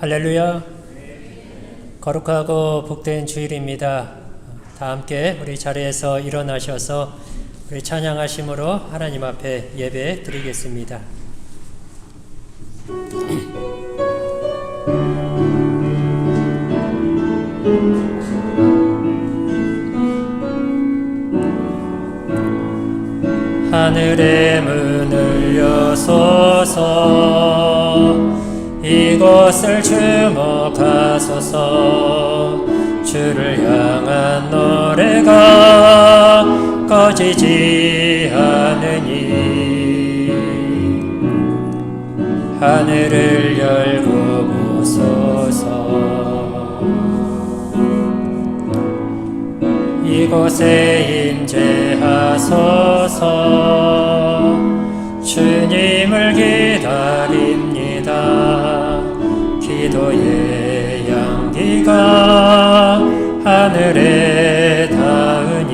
할렐루야. 거룩하고 복된 주일입니다. 다 함께 우리 자리에서 일어나셔서 우리 찬양하심으로 하나님 앞에 예배 드리겠습니다. 하늘의 문을 여소서, 이곳을 주목하소서. 주를 향한 노래가 꺼지지 않으니 하늘을 열고 보소서. 이곳에 임재하소서. 주님을 기다립니다. 기도의 향기가 하늘에 닿으니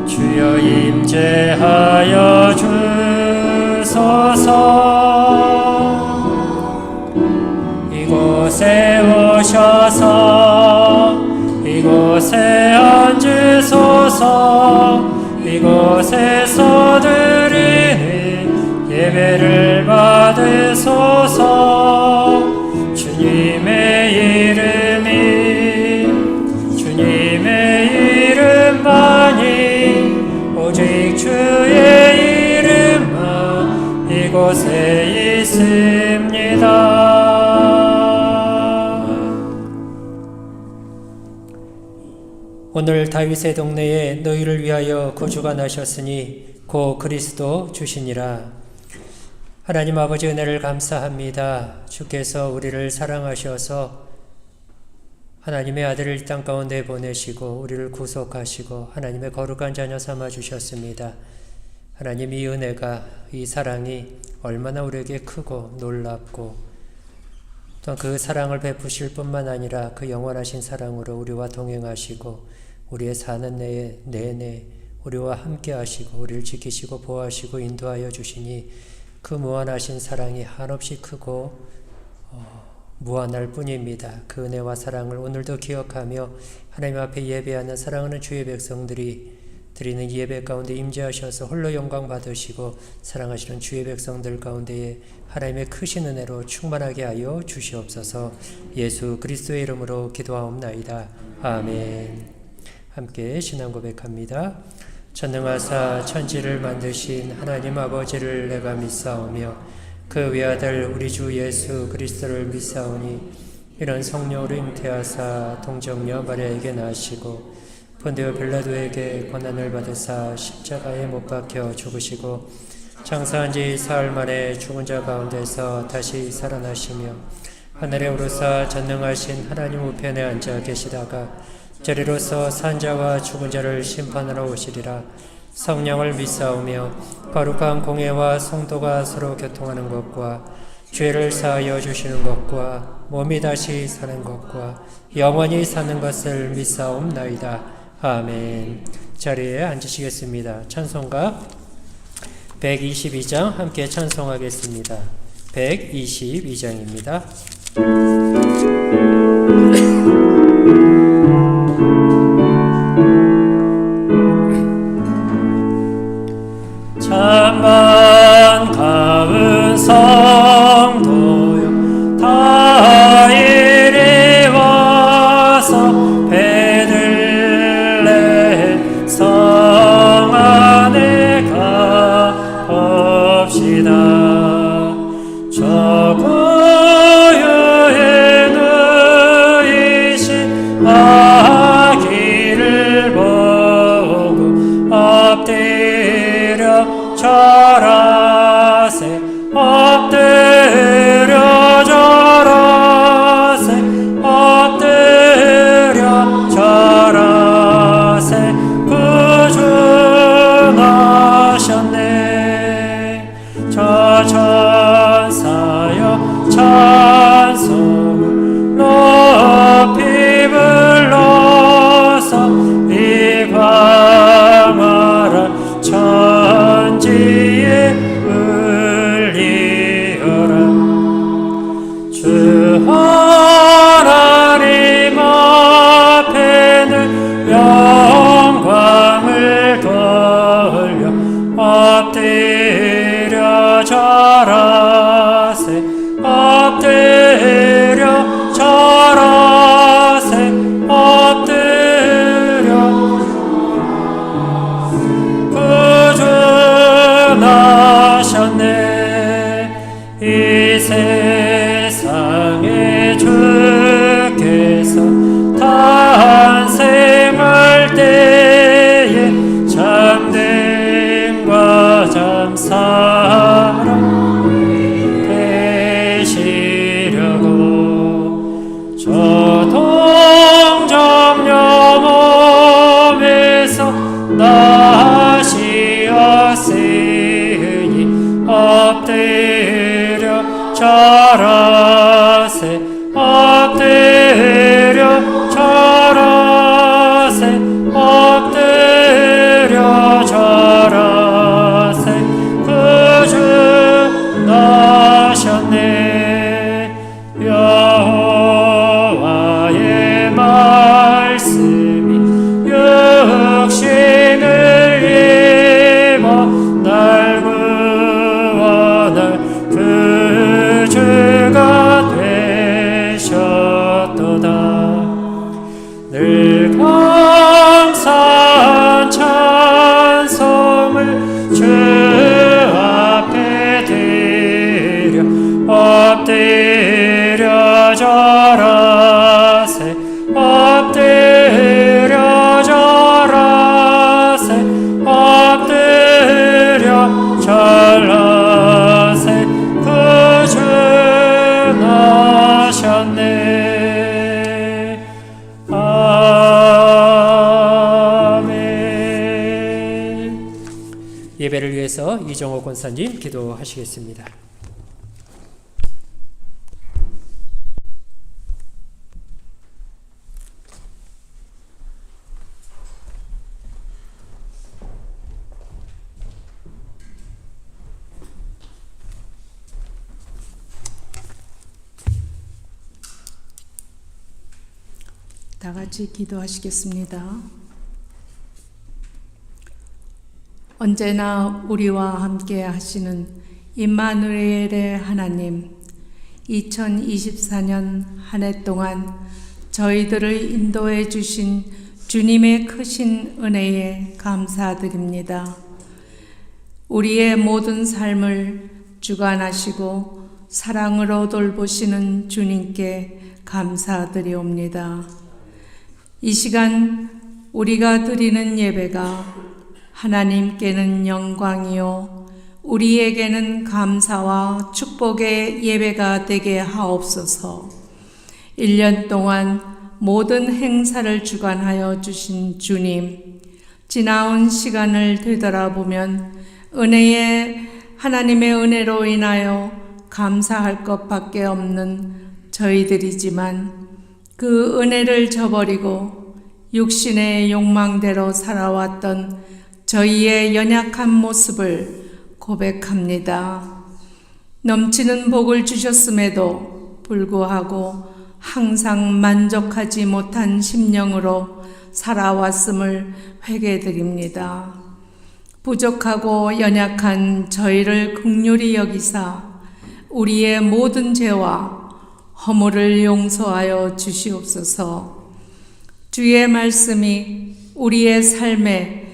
주여 임재하여 주소서. 이곳에 오셔서 이곳에 앉으소서. 이곳에서 드리는 예배를 받으소서. 주님의 이름만이 오직 주의 이름만 이곳에 있습니다. 오늘 다윗의 동네에 너희를 위하여 구주가 나셨으니 곧 그리스도 주시니라. 하나님 아버지 은혜를 감사합니다. 주께서 우리를 사랑하셔서 하나님의 아들을 이 땅 가운데 보내시고 우리를 구속하시고 하나님의 거룩한 자녀 삼아 주셨습니다. 하나님, 이 은혜가, 이 사랑이 얼마나 우리에게 크고 놀랍고 또한 그 사랑을 베푸실 뿐만 아니라 그 영원하신 사랑으로 우리와 동행하시고 우리의 사는 내내 우리와 함께 하시고 우리를 지키시고 보호하시고 인도하여 주시니 그 무한하신 사랑이 한없이 크고 무한할 뿐입니다. 그 은혜와 사랑을 오늘도 기억하며 하나님 앞에 예배하는 사랑하는 주의 백성들이 드리는 예배 가운데 임재하셔서 홀로 영광 받으시고 사랑하시는 주의 백성들 가운데에 하나님의 크신 은혜로 충만하게 하여 주시옵소서. 예수 그리스도의 이름으로 기도하옵나이다. 아멘. 함께 신앙 고백합니다. 전능하사 천지를 만드신 하나님 아버지를 내가 믿사오며 그 외아들 우리 주 예수 그리스도를 믿사오니 이런 성령으로 잉태하사 동정녀 마리아에게 나시고 본디오 빌라도에게 고난을 받으사 십자가에 못 박혀 죽으시고 장사한 지 사흘 만에 죽은 자 가운데서 다시 살아나시며 하늘에 오르사 전능하신 하나님 우편에 앉아 계시다가 저리로서 산자와 죽은 자를 심판하러 오시리라. 성령을 믿사오며 거룩한 공예와 성도가 서로 교통하는 것과 죄를 사하여 주시는 것과 몸이 다시 사는 것과 영원히 사는 것을 믿사옵나이다. 아멘. 자리에 앉으시겠습니다. 찬송가 122장 함께 찬송하겠습니다. 122장입니다. 참만 가은 성도여 다 이리 와서 베들레헴 성 안에 가봅시다. 저 고요의 감사한 찬송을 주 앞에 드려 엎드려 절하세 엎드려 절하세 엎드려 절하세 구주 나셨네. 아멘. 예배를 위해서 이정호 권사님 기도하시겠습니다. 다 같이 기도하시겠습니다. 언제나 우리와 함께 하시는 임마누엘의 하나님, 2024년 한 해 동안 저희들을 인도해 주신 주님의 크신 은혜에 감사드립니다. 우리의 모든 삶을 주관하시고 사랑으로 돌보시는 주님께 감사드리옵니다. 이 시간 우리가 드리는 예배가 하나님께는 영광이요 우리에게는 감사와 축복의 예배가 되게 하옵소서. 1년 동안 모든 행사를 주관하여 주신 주님, 지나온 시간을 되돌아보면 하나님의 은혜로 인하여 감사할 것밖에 없는 저희들이지만 그 은혜를 저버리고 육신의 욕망대로 살아왔던 저희의 연약한 모습을 고백합니다. 넘치는 복을 주셨음에도 불구하고 항상 만족하지 못한 심령으로 살아왔음을 회개드립니다. 부족하고 연약한 저희를 긍휼히 여기사 우리의 모든 죄와 허물을 용서하여 주시옵소서. 주의 말씀이 우리의 삶에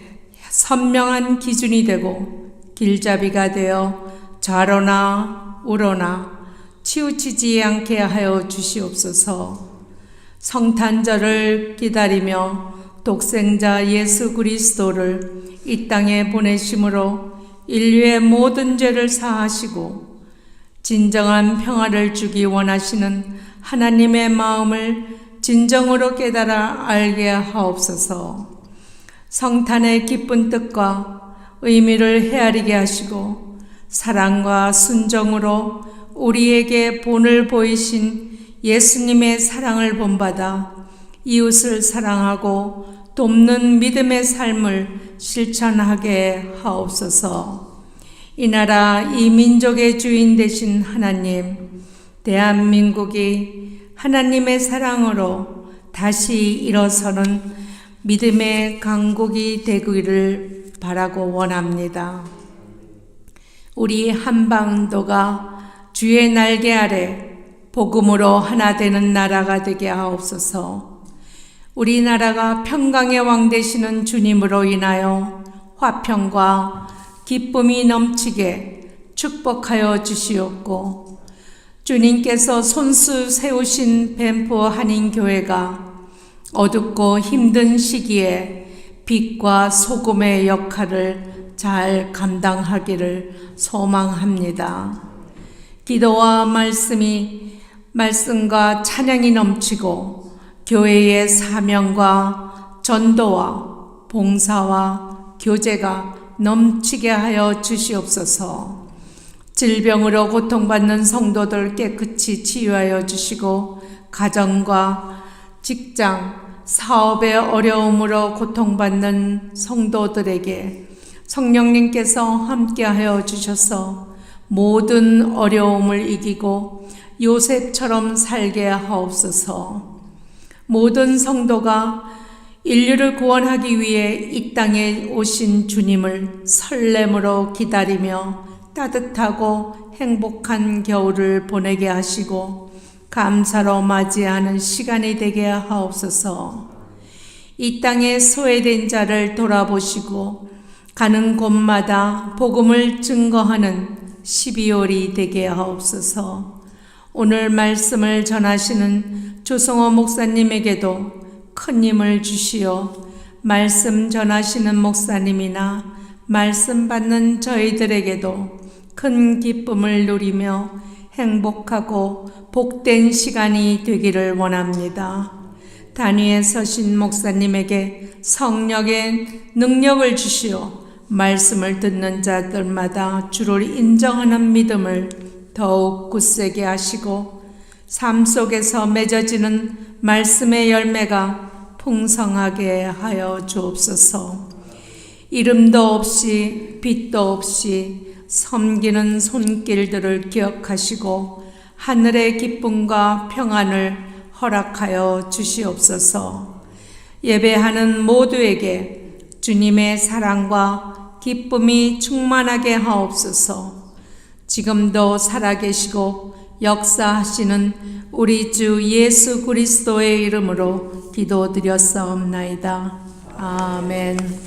선명한 기준이 되고 길잡이가 되어 좌로나 우로나 치우치지 않게 하여 주시옵소서. 성탄절을 기다리며 독생자 예수 그리스도를 이 땅에 보내심으로 인류의 모든 죄를 사하시고 진정한 평화를 주기 원하시는 하나님의 마음을 진정으로 깨달아 알게 하옵소서. 성탄의 기쁜 뜻과 의미를 헤아리게 하시고 사랑과 순정으로 우리에게 본을 보이신 예수님의 사랑을 본받아 이웃을 사랑하고 돕는 믿음의 삶을 실천하게 하옵소서. 이 나라 이 민족의 주인 되신 하나님, 대한민국이 하나님의 사랑으로 다시 일어서는 믿음의 강국이 되기를 바라고 원합니다. 우리 한반도가 주의 날개 아래 복음으로 하나 되는 나라가 되게 하옵소서. 우리나라가 평강의 왕 되시는 주님으로 인하여 화평과 기쁨이 넘치게 축복하여 주시옵고, 주님께서 손수 세우신 벤포 한인교회가 어둡고 힘든 시기에 빛과 소금의 역할을 잘 감당하기를 소망합니다. 기도와 말씀과 찬양이 넘치고 교회의 사명과 전도와 봉사와 교제가 넘치게 하여 주시옵소서. 질병으로 고통받는 성도들 깨끗이 치유하여 주시고, 가정과 직장, 사업의 어려움으로 고통받는 성도들에게 성령님께서 함께하여 주셔서 모든 어려움을 이기고 요셉처럼 살게 하옵소서. 모든 성도가 인류를 구원하기 위해 이 땅에 오신 주님을 설렘으로 기다리며 따뜻하고 행복한 겨울을 보내게 하시고 감사로 맞이하는 시간이 되게 하옵소서. 이 땅에 소외된 자를 돌아보시고 가는 곳마다 복음을 증거하는 12월이 되게 하옵소서. 오늘 말씀을 전하시는 조성호 목사님에게도 큰 힘을 주시어 말씀 전하시는 목사님이나 말씀 받는 저희들에게도 큰 기쁨을 누리며 행복하고 복된 시간이 되기를 원합니다. 단위에 서신 목사님에게 성령의 능력을 주시어 말씀을 듣는 자들마다 주를 인정하는 믿음을 더욱 굳세게 하시고 삶 속에서 맺어지는 말씀의 열매가 풍성하게 하여 주옵소서. 이름도 없이 빛도 없이 섬기는 손길들을 기억하시고 하늘의 기쁨과 평안을 허락하여 주시옵소서. 예배하는 모두에게 주님의 사랑과 기쁨이 충만하게 하옵소서. 지금도 살아계시고 역사하시는 우리 주 예수 그리스도의 이름으로 기도드렸사옵나이다. 아멘.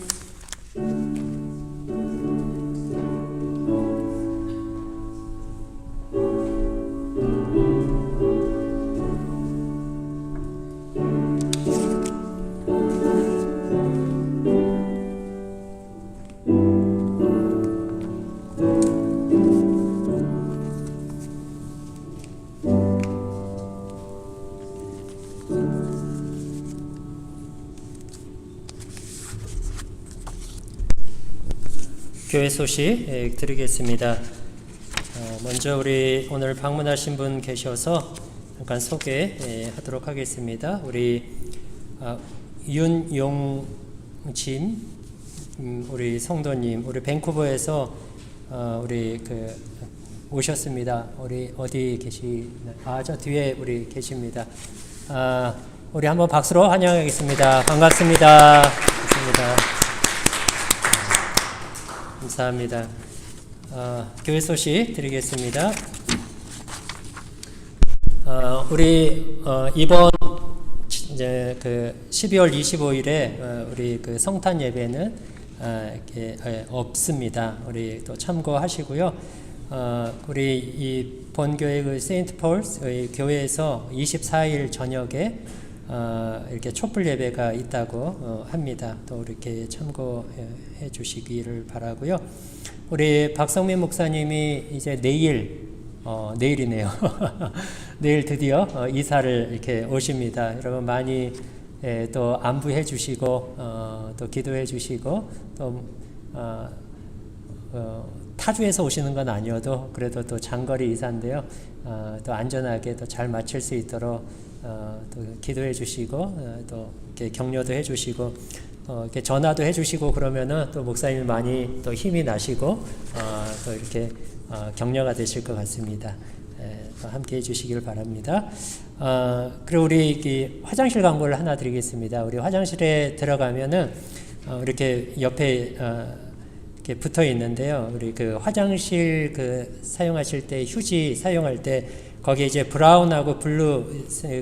교회 소식 드리겠습니다. 먼저 우리 오늘 방문하신 분 계셔서 잠깐 소개하도록 하겠습니다. 우리 윤용진 우리 성도님, 우리 밴쿠버에서 우리 오셨습니다. 우리 어디 계시나? 저 뒤에 우리 계십니다. 우리 한번 박수로 환영하겠습니다. 반갑습니다. 반갑습니다. 감사합니다. 교회 소식 드리겠습니다. 우리 이번 이제 12월 25일에 우리 성탄 예배는 없습니다. 우리 또 참고하시고요. 우리 이 본교회 세인트 폴스 교회에서 24일 저녁에 이렇게 촛불 예배가 있다고 합니다. 또 이렇게 참고해 주시기를 바라고요. 우리 박성민 목사님이 이제 내일이네요. 내일 드디어 이사를 이렇게 오십니다. 여러분 많이 또 안부해 주시고 또 기도해 주시고 또 타주에서 오시는 건 아니어도 그래도 또 장거리 이사인데요. 또 안전하게 또 잘 마칠 수 있도록 또 기도해 주시고 또 이렇게 격려도 해 주시고 이렇게 전화도 해 주시고 그러면은 또 목사님이 많이 또 힘이 나시고 또 이렇게 격려가 되실 것 같습니다. 또 함께 해 주시길 바랍니다. 그리고 우리 화장실 광고를 하나 드리겠습니다. 우리 화장실에 들어가면은 이렇게 옆에 이렇게 붙어 있는데요. 우리 화장실 사용하실 때 휴지 사용할 때 거기에 이제 브라운하고 블루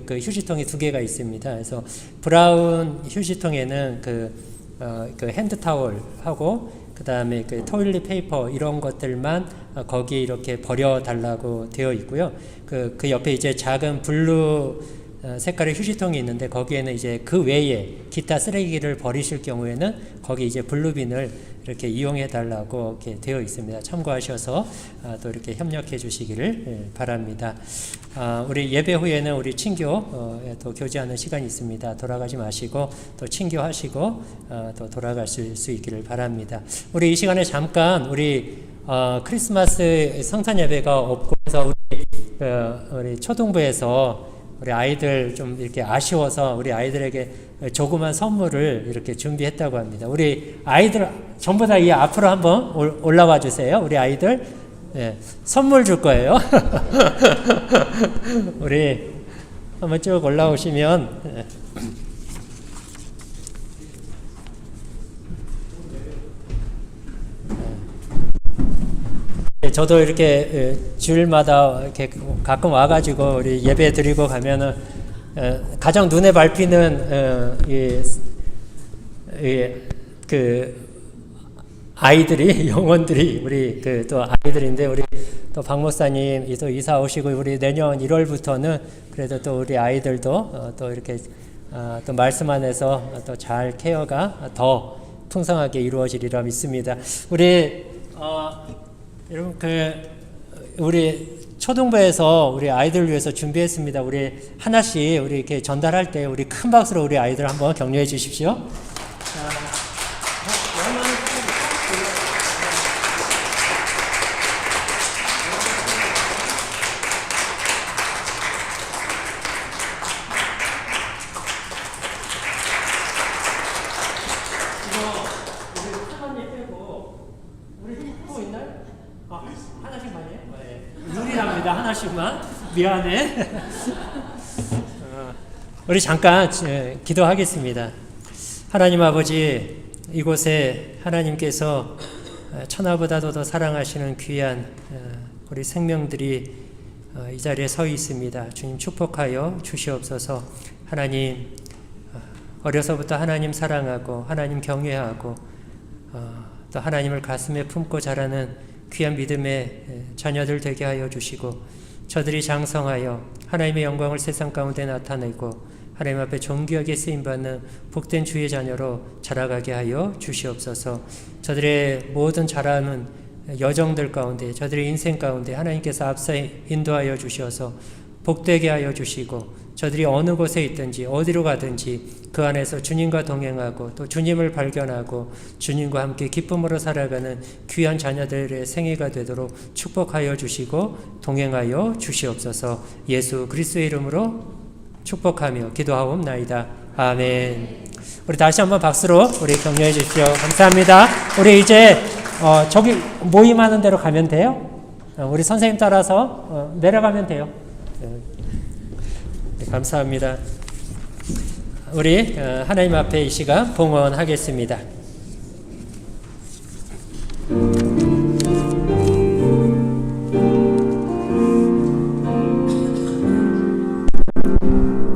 휴지통이 두 개가 있습니다. 그래서 브라운 휴지통에는 핸드 타월하고 그 다음에 토일릿 페이퍼 이런 것들만 거기에 이렇게 버려 달라고 되어 있고요. 그 옆에 이제 작은 블루 색깔의 휴지통이 있는데 거기에는 이제 그 외에 기타 쓰레기를 버리실 경우에는 거기 이제 블루빈을 이렇게 이용해 달라고 이렇게 되어 있습니다. 참고하셔서 또 이렇게 협력해 주시기를 바랍니다. 우리 예배 후에는 우리 친교 또 교제하는 시간이 있습니다. 돌아가지 마시고 또 친교하시고 또 돌아가실 수 있기를 바랍니다. 우리 이 시간에 잠깐 우리 크리스마스 성탄 예배가 없고 해서 우리 초등부에서 우리 아이들 좀 이렇게 아쉬워서 우리 아이들에게 조그만 선물을 이렇게 준비했다고 합니다. 우리 아이들 전부 다 이 앞으로 한번 올라와 주세요. 우리 아이들 선물 줄 거예요. 우리 한번 쭉 올라오시면 저도 이렇게 주일마다 이렇게 가끔 와가지고 우리 예배 드리고 가면은 가장 눈에 밟히는 이 그 아이들이 영혼들이 우리 또 아이들인데 우리 또 박 목사님 또 이사 오시고 우리 내년 1월부터는 그래도 또 우리 아이들도 또 이렇게 또 말씀 안에서 또 잘 케어가 더 풍성하게 이루어지리라 믿습니다. 우리 여러분 우리 초등부에서 우리 아이들 위해서 준비했습니다. 우리 하나씩 우리 이렇게 전달할 때 우리 큰 박수로 우리 아이들 한번 격려해 주십시오. 하나씩만 미안해. 우리 잠깐 기도하겠습니다. 하나님 아버지, 이곳에 하나님께서 천하보다도 더 사랑하시는 귀한 우리 생명들이 이 자리에 서 있습니다. 주님 축복하여 주시옵소서. 하나님, 어려서부터 하나님 사랑하고 하나님 경외하고 또 하나님을 가슴에 품고 자라는 귀한 믿음의 자녀들 되게 하여 주시고, 저들이 장성하여 하나님의 영광을 세상 가운데 나타내고 하나님 앞에 존귀하게 쓰임받는 복된 주의 자녀로 자라가게 하여 주시옵소서. 저들의 모든 자라는 여정들 가운데, 저들의 인생 가운데 하나님께서 앞서 인도하여 주셔서 복되게 하여 주시고, 저들이 어느 곳에 있든지 어디로 가든지 그 안에서 주님과 동행하고 또 주님을 발견하고 주님과 함께 기쁨으로 살아가는 귀한 자녀들의 생애가 되도록 축복하여 주시고 동행하여 주시옵소서. 예수 그리스도의 이름으로 축복하며 기도하옵나이다. 아멘. 우리 다시 한번 박수로 우리 격려해 주십시오. 감사합니다. 우리 이제 저기 모임하는 대로 가면 돼요. 우리 선생님 따라서 내려가면 돼요. 감사합니다. 우리 하나님 앞에 이 시간 봉헌하겠습니다.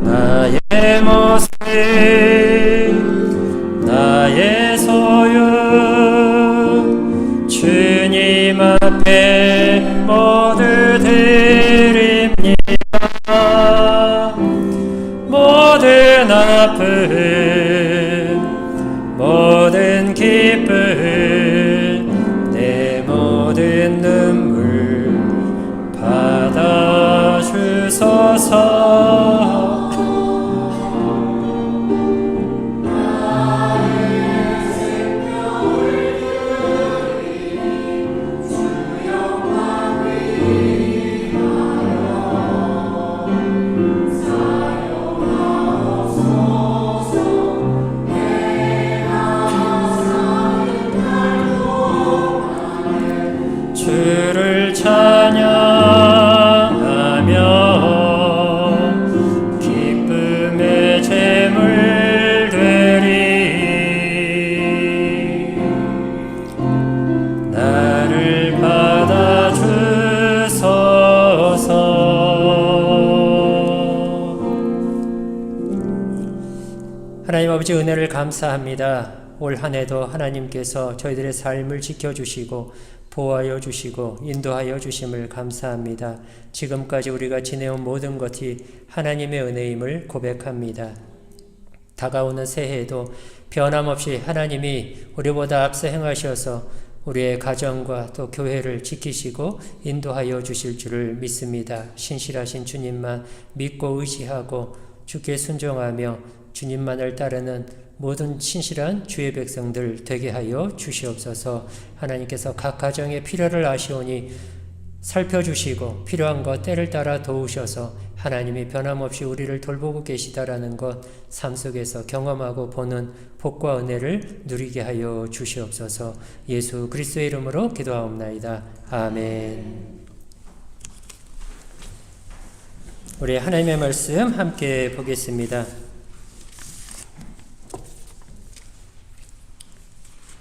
나의 모습, 나의 소유, 주님 앞에 모두 드립니다. 모든 아픔, 모든 기쁨, 내 모든 눈물 받아주소서. 주를 찬양하며 기쁨의 제물 되리. 나를 받아주소서. 하나님 아버지, 은혜를 감사합니다. 올 한 해도 하나님께서 저희들의 삶을 지켜주시고 보호하여 주시고 인도하여 주심을 감사합니다. 지금까지 우리가 지내온 모든 것이 하나님의 은혜임을 고백합니다. 다가오는 새해에도 변함없이 하나님이 우리보다 앞서 행하셔서 우리의 가정과 또 교회를 지키시고 인도하여 주실 줄을 믿습니다. 신실하신 주님만 믿고 의지하고 주께 순종하며 주님만을 따르는 모든 신실한 주의 백성들 되게 하여 주시옵소서. 하나님께서 각 가정의 필요를 아시오니 살펴주시고 필요한 것 때를 따라 도우셔서 하나님이 변함없이 우리를 돌보고 계시다라는 것 삶 속에서 경험하고 보는 복과 은혜를 누리게 하여 주시옵소서. 예수 그리스도의 이름으로 기도하옵나이다. 아멘. 우리 하나님의 말씀 함께 보겠습니다.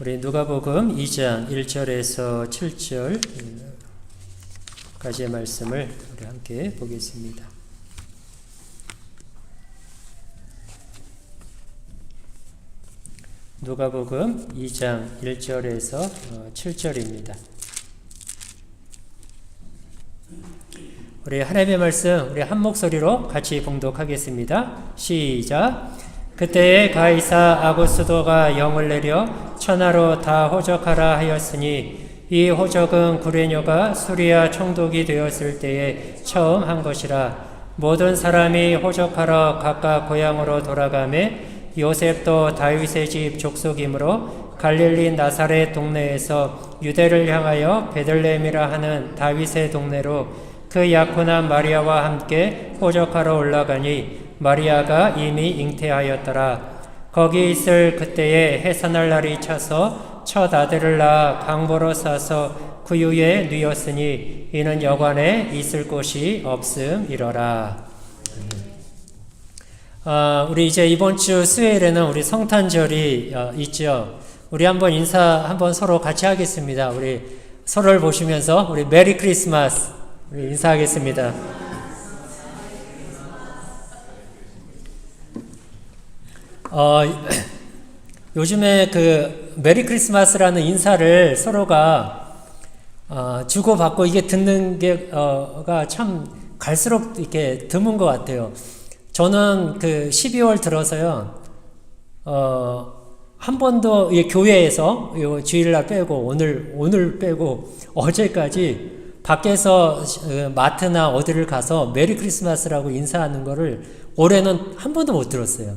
우리 누가복음 2장 1절에서 7절까지의 말씀을 우리 함께 보겠습니다. 누가복음 2장 1절에서 7절입니다. 우리 하나님의 말씀 우리 한 목소리로 같이 봉독하겠습니다. 시작. 그때에 가이사 아구스도가 영을 내려 천하로 다 호적하라 하였으니 이 호적은 구레뇨가 수리아 총독이 되었을 때에 처음 한 것이라. 모든 사람이 호적하러 각각 고향으로 돌아가매 요셉도 다윗의 집 족속이므로 갈릴리 나사렛 동네에서 유대를 향하여 베들레헴이라 하는 다윗의 동네로 그 약혼한 마리아와 함께 호적하러 올라가니 마리아가 이미 잉태하였더라. 거기 있을 그때에 해산할 날이 차서 첫 아들을 낳아 강보로 싸서 구유에 누였으니 이는 여관에 있을 곳이 없음이러라. 우리 이제 이번 주 수요일에는 우리 성탄절이 있죠. 우리 한번 인사 한번 서로 같이 하겠습니다. 우리 서로를 보시면서 우리 메리 크리스마스 우리 인사하겠습니다. 요즘에 그 메리 크리스마스라는 인사를 서로가 주고받고 이게 듣는 게가 참 갈수록 이렇게 드문 것 같아요. 저는 그 12월 들어서요, 한 번도 교회에서 주일날 빼고 오늘 빼고 어제까지 밖에서 마트나 어디를 가서 메리 크리스마스라고 인사하는 거를 올해는 한 번도 못 들었어요.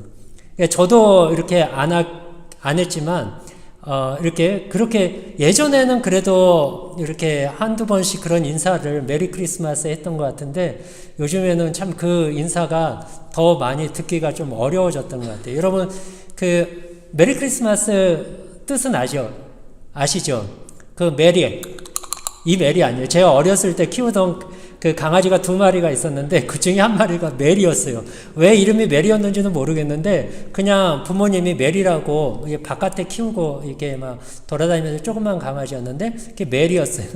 저도 이렇게 안 했지만, 그렇게 예전에는 그래도 이렇게 한두 번씩 그런 인사를 메리 크리스마스 했던 것 같은데 요즘에는 참 그 인사가 더 많이 듣기가 좀 어려워졌던 것 같아요. 여러분, 그 메리 크리스마스 뜻은 아시죠? 그 이 메리 아니에요. 제가 어렸을 때 키우던 그 강아지가 2마리가 있었는데 그 중에 한 마리가 메리였어요. 왜 이름이 메리였는지는 모르겠는데 그냥 부모님이 메리라고 바깥에 키우고 이렇게 막 돌아다니면서 조그만 강아지였는데 그게 메리였어요.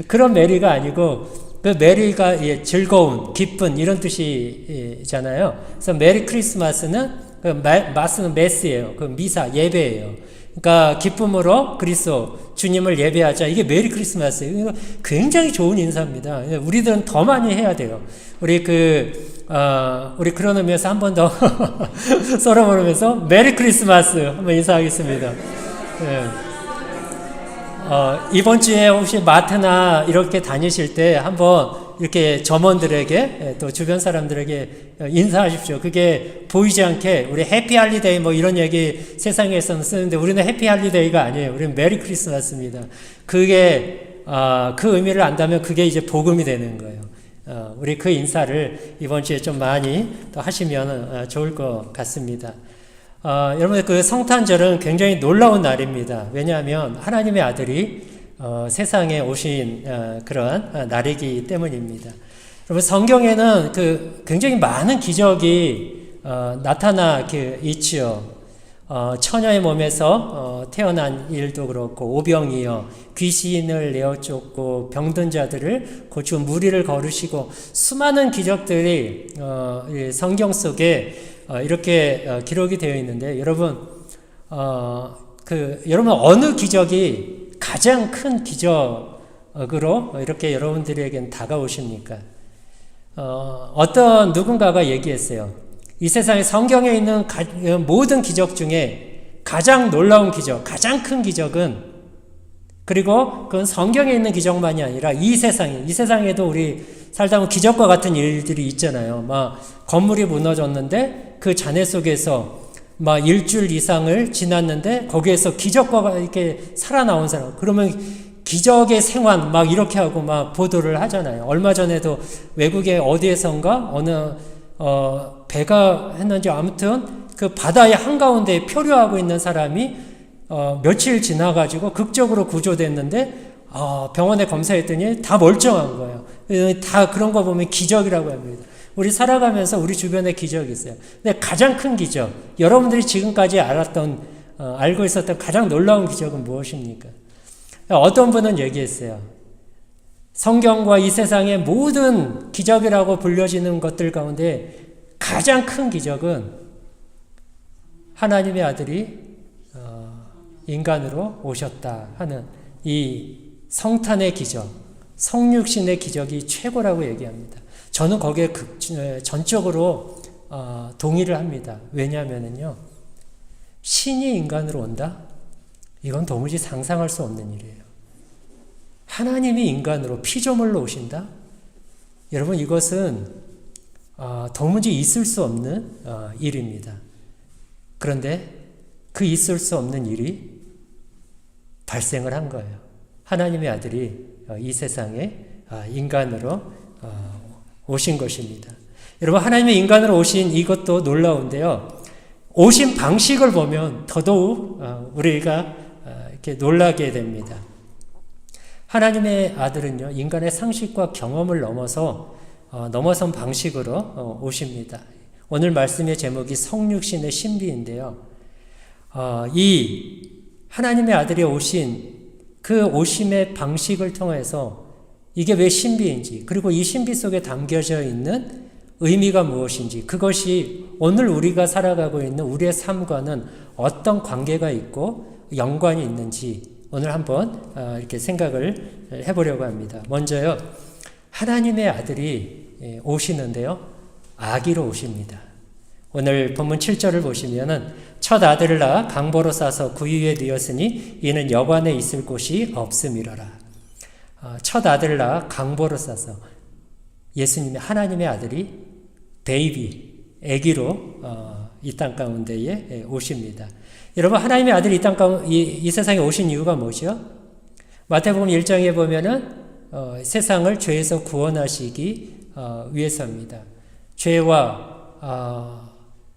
그런 메리가 아니고 그 메리가 즐거운, 기쁜 이런 뜻이잖아요. 그래서 메리 크리스마스는 마스는 메스예요. 그 미사, 예배예요. 그러니까 기쁨으로 그리스도 주님을 예배하자. 이게 메리 크리스마스예요. 이거 굉장히 좋은 인사입니다. 우리들은 더 많이 해야 돼요. 우리 그런 의미에서 한 번 더 서로 부르면서 메리 크리스마스 한번 인사하겠습니다. 네. 이번 주에 혹시 마트나 이렇게 다니실 때 한번 이렇게 점원들에게 또 주변 사람들에게 인사하십시오. 그게 보이지 않게 우리 해피 할리데이 뭐 이런 얘기 세상에서는 쓰는데 우리는 해피 할리데이가 아니에요. 우리는 메리 크리스마스입니다. 그게 그 의미를 안다면 그게 이제 복음이 되는 거예요. 우리 그 인사를 이번 주에 좀 많이 또 하시면 좋을 것 같습니다. 여러분, 그 성탄절은 굉장히 놀라운 날입니다. 왜냐하면 하나님의 아들이 세상에 오신 그런 날이기 때문입니다. 여러분, 성경에는 그 굉장히 많은 기적이 나타나 있지요. 처녀의 몸에서 태어난 일도 그렇고 오병이어 귀신을 내어 쫓고 병든 자들을 고치고 무리를 거르시고 수많은 기적들이 성경 속에 이렇게 기록이 되어 있는데 여러분 여러분 어느 기적이 가장 큰 기적으로 이렇게 여러분들에겐 다가오십니까? 어떤 누군가가 얘기했어요. 이 세상에 성경에 있는 모든 기적 중에 가장 놀라운 기적, 가장 큰 기적은 그리고 그건 성경에 있는 기적만이 아니라 이 세상에도 우리 살다 보면 기적과 같은 일들이 있잖아요. 막 건물이 무너졌는데 그 잔해 속에서 막 일주일 이상을 지났는데 거기에서 기적과 이렇게 살아나온 사람. 그러면 기적의 생환 막 이렇게 하고 막 보도를 하잖아요. 얼마 전에도 외국의 어디에선가 어느 배가 했는지 아무튼 그 바다의 한가운데 표류하고 있는 사람이 며칠 지나가지고 극적으로 구조됐는데 병원에 검사했더니 다 멀쩡한 거예요. 다 그런 거 보면 기적이라고 합니다. 우리 살아가면서 우리 주변에 기적이 있어요. 근데 가장 큰 기적, 여러분들이 지금까지 알고 있었던 가장 놀라운 기적은 무엇입니까? 어떤 분은 얘기했어요. 성경과 이 세상의 모든 기적이라고 불려지는 것들 가운데 가장 큰 기적은 하나님의 아들이 인간으로 오셨다 하는 이 성탄의 기적, 성육신의 기적이 최고라고 얘기합니다. 저는 거기에 전적으로 동의를 합니다. 왜냐하면요, 신이 인간으로 온다? 이건 도무지 상상할 수 없는 일이에요. 하나님이 인간으로 피조물로 오신다? 여러분, 이것은 도무지 있을 수 없는 일입니다. 그런데 그 있을 수 없는 일이 발생을 한 거예요. 하나님의 아들이 이 세상에 인간으로 오신 것입니다. 여러분, 하나님의 인간으로 오신 이것도 놀라운데요. 오신 방식을 보면 더더욱 우리가 이렇게 놀라게 됩니다. 하나님의 아들은요, 인간의 상식과 경험을 넘어선 방식으로 오십니다. 오늘 말씀의 제목이 성육신의 신비인데요. 이 하나님의 아들이 오신 그 오심의 방식을 통해서 이게 왜 신비인지, 그리고 이 신비 속에 담겨져 있는 의미가 무엇인지, 그것이 오늘 우리가 살아가고 있는 우리의 삶과는 어떤 관계가 있고 연관이 있는지 오늘 한번 이렇게 생각을 해보려고 합니다. 먼저요, 하나님의 아들이 오시는데요, 아기로 오십니다. 오늘 본문 7절을 보시면은 첫 아들을 낳아 강보로 싸서 구유에 뉘었으니 이는 여관에 있을 곳이 없음이러라. 첫 아들을 낳아 강보로 싸서, 예수님의 하나님의 아들이 베이비, 아기로 이 땅 가운데에 오십니다. 여러분, 하나님의 아들이 이 세상에 오신 이유가 뭐죠? 마태복음 1장에 보면은 세상을 죄에서 구원하시기 위해서입니다. 죄와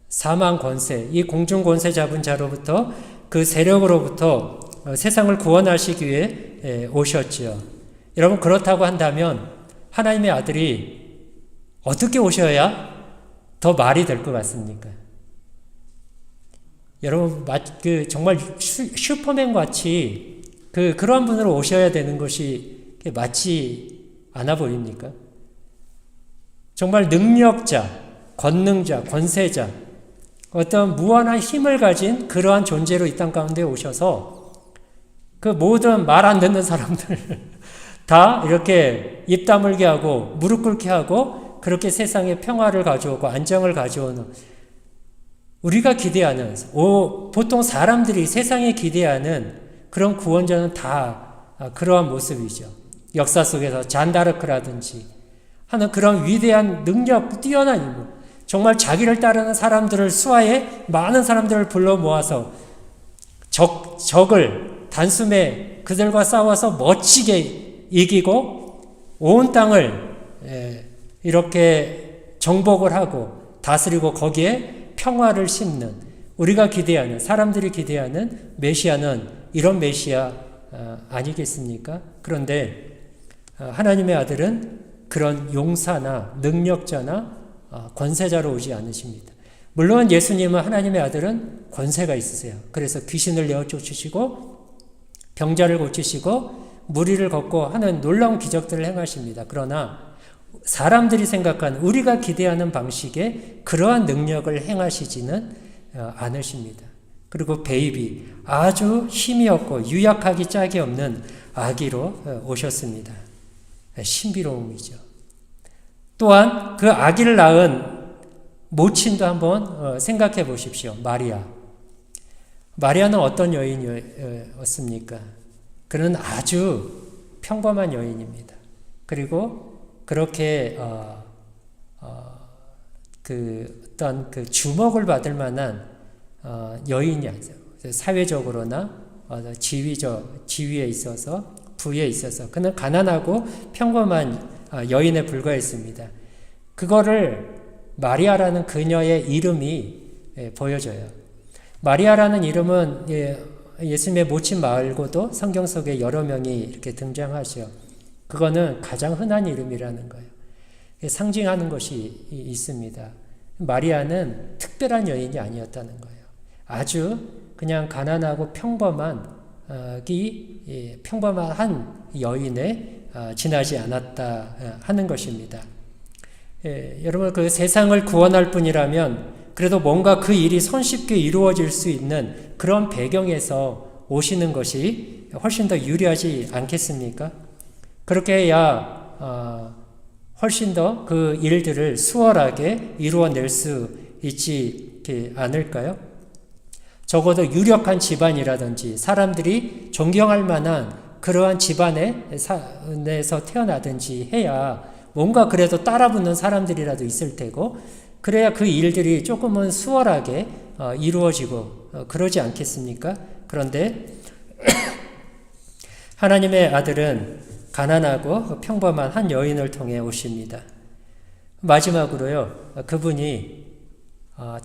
사망 권세, 이 공중 권세 잡은 자로부터, 그 세력으로부터 세상을 구원하시기 위해 오셨지요. 여러분, 그렇다고 한다면 하나님의 아들이 어떻게 오셔야 더 말이 될 것 같습니까? 여러분, 정말 슈퍼맨 같이 그런 분으로 오셔야 되는 것이 맞지 않아 보입니까? 정말 능력자, 권능자, 권세자, 어떤 무한한 힘을 가진 그러한 존재로 이 땅 가운데 오셔서 그 모든 말 안 듣는 사람들 다 이렇게 입 다물게 하고 무릎 꿇게 하고 그렇게 세상에 평화를 가져오고 안정을 가져오는, 우리가 기대하는, 보통 사람들이 세상에 기대하는 그런 구원자는 다 그러한 모습이죠. 역사 속에서 잔다르크라든지 하는 그런 위대한 능력, 뛰어난 인물, 정말 자기를 따르는 사람들을 수하에 많은 사람들을 불러 모아서 적을 단숨에 그들과 싸워서 멋지게 이기고 온 땅을 이렇게 정복을 하고 다스리고 거기에 평화를 심는, 우리가 기대하는, 사람들이 기대하는 메시아는 이런 메시아 아니겠습니까? 그런데 하나님의 아들은 그런 용사나 능력자나 권세자로 오지 않으십니다. 물론 예수님은, 하나님의 아들은 권세가 있으세요. 그래서 귀신을 내어 쫓으시고 병자를 고치시고 무리를 걷고 하는 놀라운 기적들을 행하십니다. 그러나 사람들이 생각하는, 우리가 기대하는 방식의 그러한 능력을 행하시지는 않으십니다. 그리고 베이비, 아주 힘이 없고 유약하기 짝이 없는 아기로 오셨습니다. 신비로움이죠. 또한 그 아기를 낳은 모친도 한번 생각해 보십시오. 마리아는 어떤 여인이었습니까? 그는 아주 평범한 여인입니다. 그리고 그렇게 어떤 주목을 받을 만한 여인이 아니죠. 사회적으로나 지위에 있어서, 부에 있어서 그는 가난하고 평범한 여인에 불과했습니다. 그거를 마리아라는 그녀의 이름이 보여줘요. 마리아라는 이름은 예수님의 모친 말고도 성경 속에 여러 명이 이렇게 등장하죠. 그거는 가장 흔한 이름이라는 거예요. 상징하는 것이 있습니다. 마리아는 특별한 여인이 아니었다는 거예요. 아주 그냥 가난하고 평범한 한 여인에 지나지 않았다 하는 것입니다. 여러분, 그 세상을 구원할 뿐이라면 그래도 뭔가 그 일이 손쉽게 이루어질 수 있는 그런 배경에서 오시는 것이 훨씬 더 유리하지 않겠습니까? 그렇게 해야 훨씬 더 그 일들을 수월하게 이루어낼 수 있지 않을까요? 적어도 유력한 집안이라든지 사람들이 존경할 만한 그러한 집안에서 태어나든지 해야 뭔가 그래도 따라붙는 사람들이라도 있을 테고, 그래야 그 일들이 조금은 수월하게 이루어지고 그러지 않겠습니까? 그런데 하나님의 아들은 가난하고 평범한 한 여인을 통해 오십니다. 마지막으로요, 그분이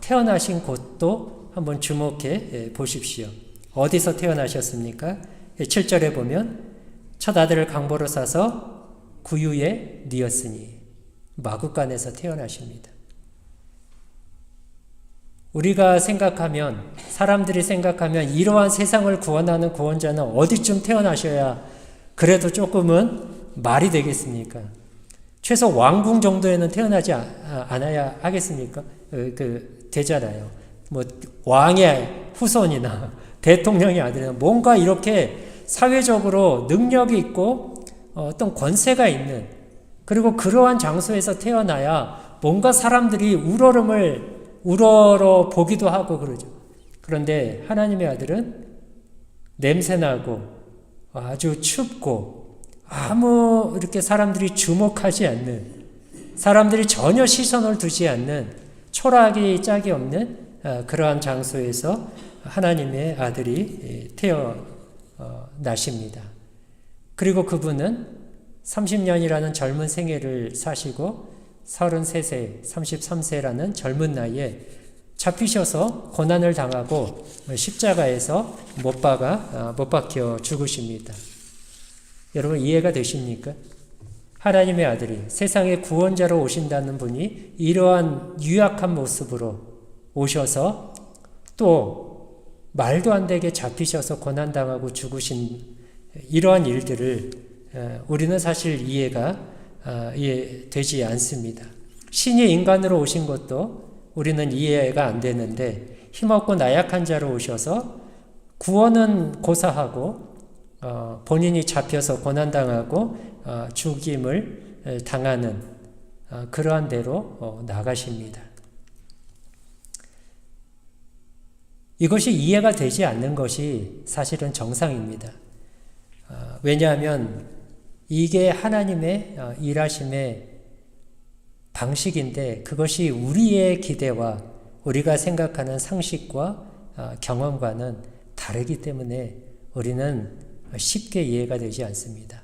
태어나신 곳도 한번 주목해 보십시오. 어디서 태어나셨습니까? 7절에 보면 첫 아들을 강보로 싸서 구유에 뉘었으니, 마구간에서 태어나십니다. 우리가 생각하면, 사람들이 생각하면 이러한 세상을 구원하는 구원자는 어디쯤 태어나셔야 그래도 조금은 말이 되겠습니까? 최소 왕궁 정도에는 태어나지 않아야 하겠습니까? 되잖아요. 뭐 왕의 후손이나 대통령의 아들이나 뭔가 이렇게 사회적으로 능력이 있고 어떤 권세가 있는, 그리고 그러한 장소에서 태어나야 뭔가 사람들이 우러러 보기도 하고 그러죠. 그런데 하나님의 아들은 냄새나고 아주 춥고 아무 이렇게 사람들이 주목하지 않는, 사람들이 전혀 시선을 두지 않는 초라하기 짝이 없는 그러한 장소에서 하나님의 아들이 태어나십니다. 그리고 그분은 30년이라는 젊은 생애를 사시고 33세, 33세라는 젊은 나이에 잡히셔서 고난을 당하고 십자가에서 못 박혀 죽으십니다. 여러분 이해가 되십니까? 하나님의 아들이 세상의 구원자로 오신다는 분이 이러한 유약한 모습으로 오셔서 또 말도 안 되게 잡히셔서 고난당하고 죽으신 이러한 일들을 우리는 사실 이해되지 않습니다. 신이 인간으로 오신 것도 우리는 이해가 안 되는데, 힘없고 나약한 자로 오셔서 구원은 고사하고 본인이 잡혀서 고난당하고 죽임을 당하는 그러한 대로 나가십니다. 이것이 이해가 되지 않는 것이 사실은 정상입니다. 왜냐하면 이게 하나님의 일하심의 방식인데, 그것이 우리의 기대와 우리가 생각하는 상식과 경험과는 다르기 때문에 우리는 쉽게 이해가 되지 않습니다.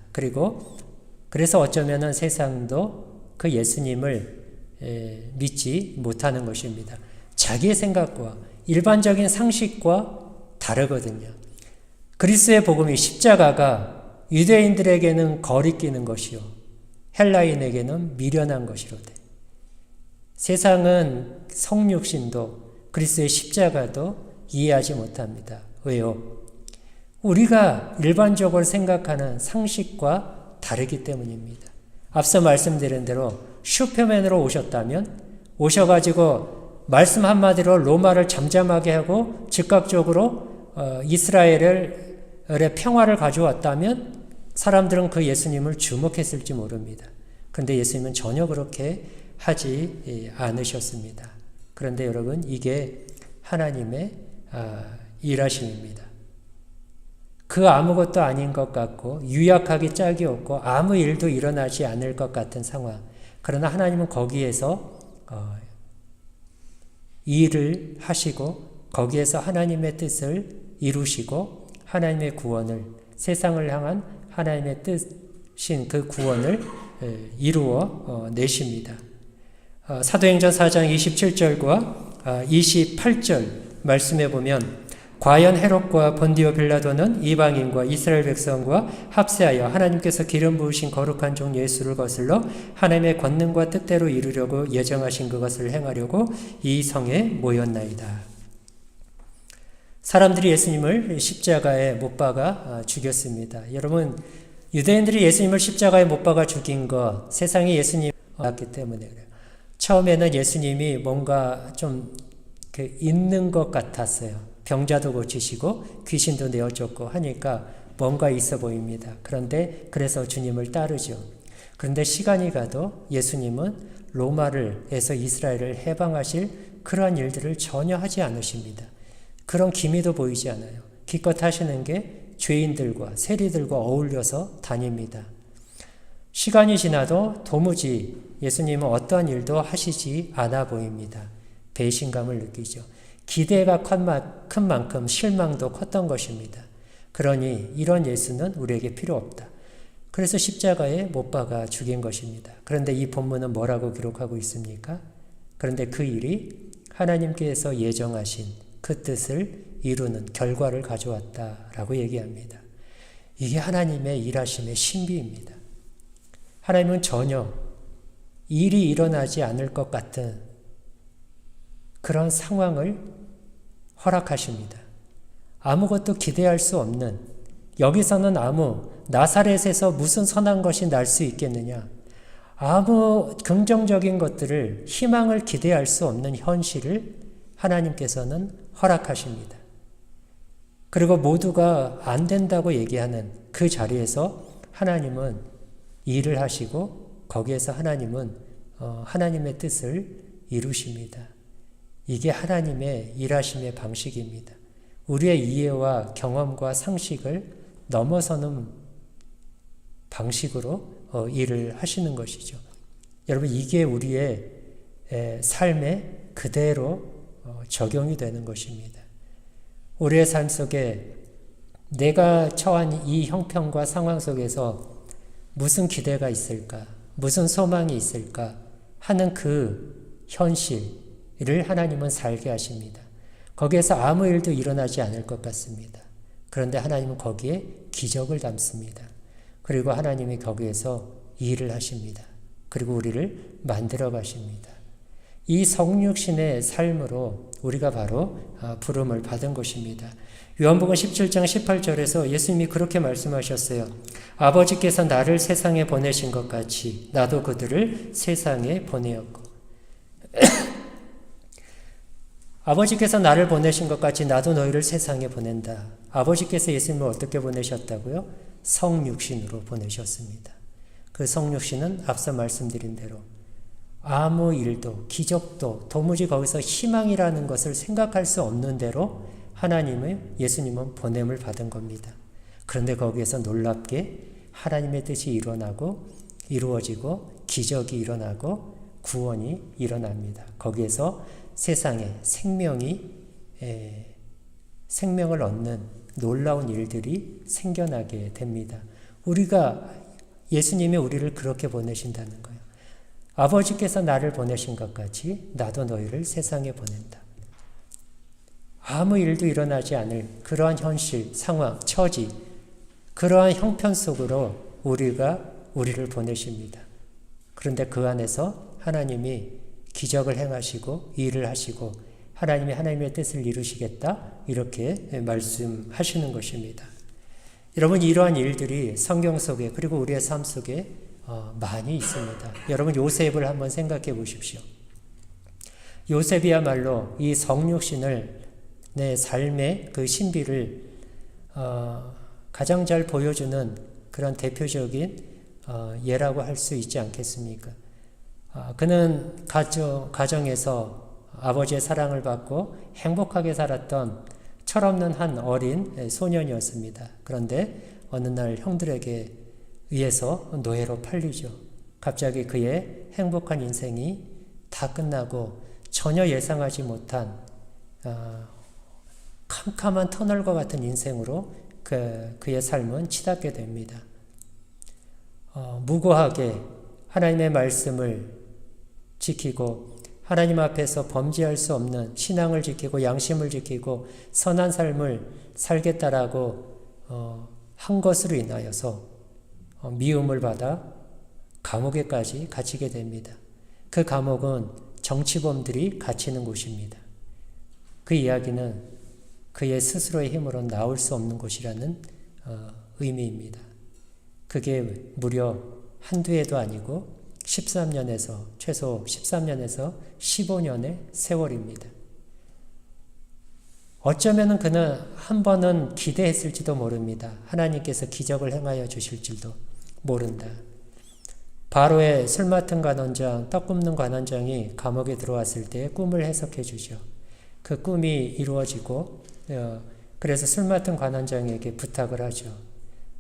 그래서 어쩌면 세상도 그 예수님을 믿지 못하는 것입니다. 자기의 생각과 일반적인 상식과 다르거든요. 그리스도의 복음이, 십자가가 유대인들에게는 거리끼는 것이요 헬라인에게는 미련한 것이로되, 세상은 성육신도 그리스도의 십자가도 이해하지 못합니다. 왜요? 우리가 일반적으로 생각하는 상식과 다르기 때문입니다. 앞서 말씀드린 대로 슈퍼맨으로 오셔가지고 말씀 한마디로 로마를 잠잠하게 하고 즉각적으로 이스라엘의 평화를 가져왔다면 사람들은 그 예수님을 주목했을지 모릅니다. 그런데 예수님은 전혀 그렇게 하지 않으셨습니다. 그런데 여러분, 이게 하나님의 일하심입니다. 그 아무것도 아닌 것 같고 유약하기 짝이 없고 아무 일도 일어나지 않을 것 같은 상황. 그러나 하나님은 거기에서 일을 하시고 거기에서 하나님의 뜻을 이루시고 하나님의 구원을, 세상을 향한 하나님의 뜻인 그 구원을 이루어 내십니다. 사도행전 4장 27절과 28절 말씀해 보면, 과연 헤롯과 본디오 빌라도는 이방인과 이스라엘 백성과 합세하여 하나님께서 기름 부으신 거룩한 종 예수를 거슬러 하나님의 권능과 뜻대로 이루려고 예정하신 그것을 행하려고 이 성에 모였나이다. 사람들이 예수님을 십자가에 못 박아 죽였습니다. 여러분, 유대인들이 예수님을 십자가에 못 박아 죽인 것, 세상이 예수님을 알았기 때문에 그래요. 처음에는 예수님이 뭔가 좀 있는 것 같았어요. 병자도 고치시고 귀신도 내어쫓고 하니까 뭔가 있어 보입니다. 그런데 그래서 주님을 따르죠. 그런데 시간이 가도 예수님은 로마에서 이스라엘을 해방하실 그러한 일들을 전혀 하지 않으십니다. 그런 기미도 보이지 않아요. 기껏 하시는 게 죄인들과 세리들과 어울려서 다닙니다. 시간이 지나도 도무지 예수님은 어떠한 일도 하시지 않아 보입니다. 배신감을 느끼죠. 기대가 큰 만큼 실망도 컸던 것입니다. 그러니 이런 예수는 우리에게 필요 없다. 그래서 십자가에 못 박아 죽인 것입니다. 그런데 이 본문은 뭐라고 기록하고 있습니까? 그런데 그 일이 하나님께서 예정하신 그 뜻을 이루는 결과를 가져왔다라고 얘기합니다. 이게 하나님의 일하심의 신비입니다. 하나님은 전혀 일이 일어나지 않을 것 같은 그런 상황을 허락하십니다. 아무것도 기대할 수 없는, 여기서는 나사렛에서 무슨 선한 것이 날 수 있겠느냐, 아무 긍정적인 것들을, 희망을 기대할 수 없는 현실을 하나님께서는 허락하십니다. 그리고 모두가 안 된다고 얘기하는 그 자리에서 하나님은 일을 하시고 거기에서 하나님은 하나님의 뜻을 이루십니다. 이게 하나님의 일하심의 방식입니다. 우리의 이해와 경험과 상식을 넘어서는 방식으로 일을 하시는 것이죠. 여러분, 이게 우리의 삶에 그대로 적용이 되는 것입니다. 우리의 삶 속에 내가 처한 이 형편과 상황 속에서 무슨 기대가 있을까, 무슨 소망이 있을까 하는 그 현실을 하나님은 살게 하십니다. 거기에서 아무 일도 일어나지 않을 것 같습니다. 그런데 하나님은 거기에 기적을 담습니다. 그리고 하나님이 거기에서 일을 하십니다. 그리고 우리를 만들어 가십니다. 이 성육신의 삶으로 우리가 바로 부름을 받은 것입니다. 요한복음 17장 18절에서 예수님이 그렇게 말씀하셨어요. 아버지께서 나를 세상에 보내신 것 같이 나도 그들을 세상에 보내었고 아버지께서 나를 보내신 것 같이 나도 너희를 세상에 보낸다. 아버지께서 예수님을 어떻게 보내셨다고요? 성육신으로 보내셨습니다. 그 성육신은 앞서 말씀드린 대로 아무 일도 기적도 도무지 거기서 희망이라는 것을 생각할 수 없는 대로 예수님은 보냄을 받은 겁니다. 그런데 거기에서 놀랍게 하나님의 뜻이 이루어지고 기적이 일어나고 구원이 일어납니다. 거기에서 세상에 생명을 얻는 놀라운 일들이 생겨나게 됩니다. 예수님이 우리를 그렇게 보내신다는 거예요. 아버지께서 나를 보내신 것 같이 나도 너희를 세상에 보낸다. 아무 일도 일어나지 않을 그러한 현실, 상황, 처지, 그러한 형편 속으로 우리를 보내십니다. 그런데 그 안에서 하나님이 기적을 행하시고 일을 하시고 하나님의 뜻을 이루시겠다 이렇게 말씀하시는 것입니다. 여러분, 이러한 일들이 성경 속에 그리고 우리의 삶 속에 많이 있습니다. 여러분, 요셉을 한번 생각해 보십시오. 요셉이야말로 이 성육신을 내 삶의 그 신비를 가장 잘 보여주는 그런 대표적인 예라고 할 수 있지 않겠습니까? 그는 가정에서 아버지의 사랑을 받고 행복하게 살았던 철없는 한 어린 소년이었습니다. 그런데 어느 날 형들에게 의해서 노예로 팔리죠. 갑자기 그의 행복한 인생이 다 끝나고 전혀 예상하지 못한 캄캄한 터널과 같은 인생으로 그의 삶은 치닫게 됩니다. 무고하게 하나님의 말씀을 지키고 하나님 앞에서 범죄할 수 없는 신앙을 지키고 양심을 지키고 선한 삶을 살겠다라고 한 것으로 인하여서 미움을 받아 감옥에까지 갇히게 됩니다. 그 감옥은 정치범들이 갇히는 곳입니다. 그 이야기는 그의 스스로의 힘으로 나올 수 없는 곳이라는 의미입니다. 그게 무려 한두 해도 아니고 최소 13년에서 15년의 세월입니다. 어쩌면 그는 한 번은 기대했을지도 모릅니다. 하나님께서 기적을 행하여 주실 줄도 모른다. 바로의 술 맡은 관원장, 떡 굽는 관원장이 감옥에 들어왔을 때 꿈을 해석해 주죠. 그 꿈이 이루어지고 그래서 술 맡은 관원장에게 부탁을 하죠.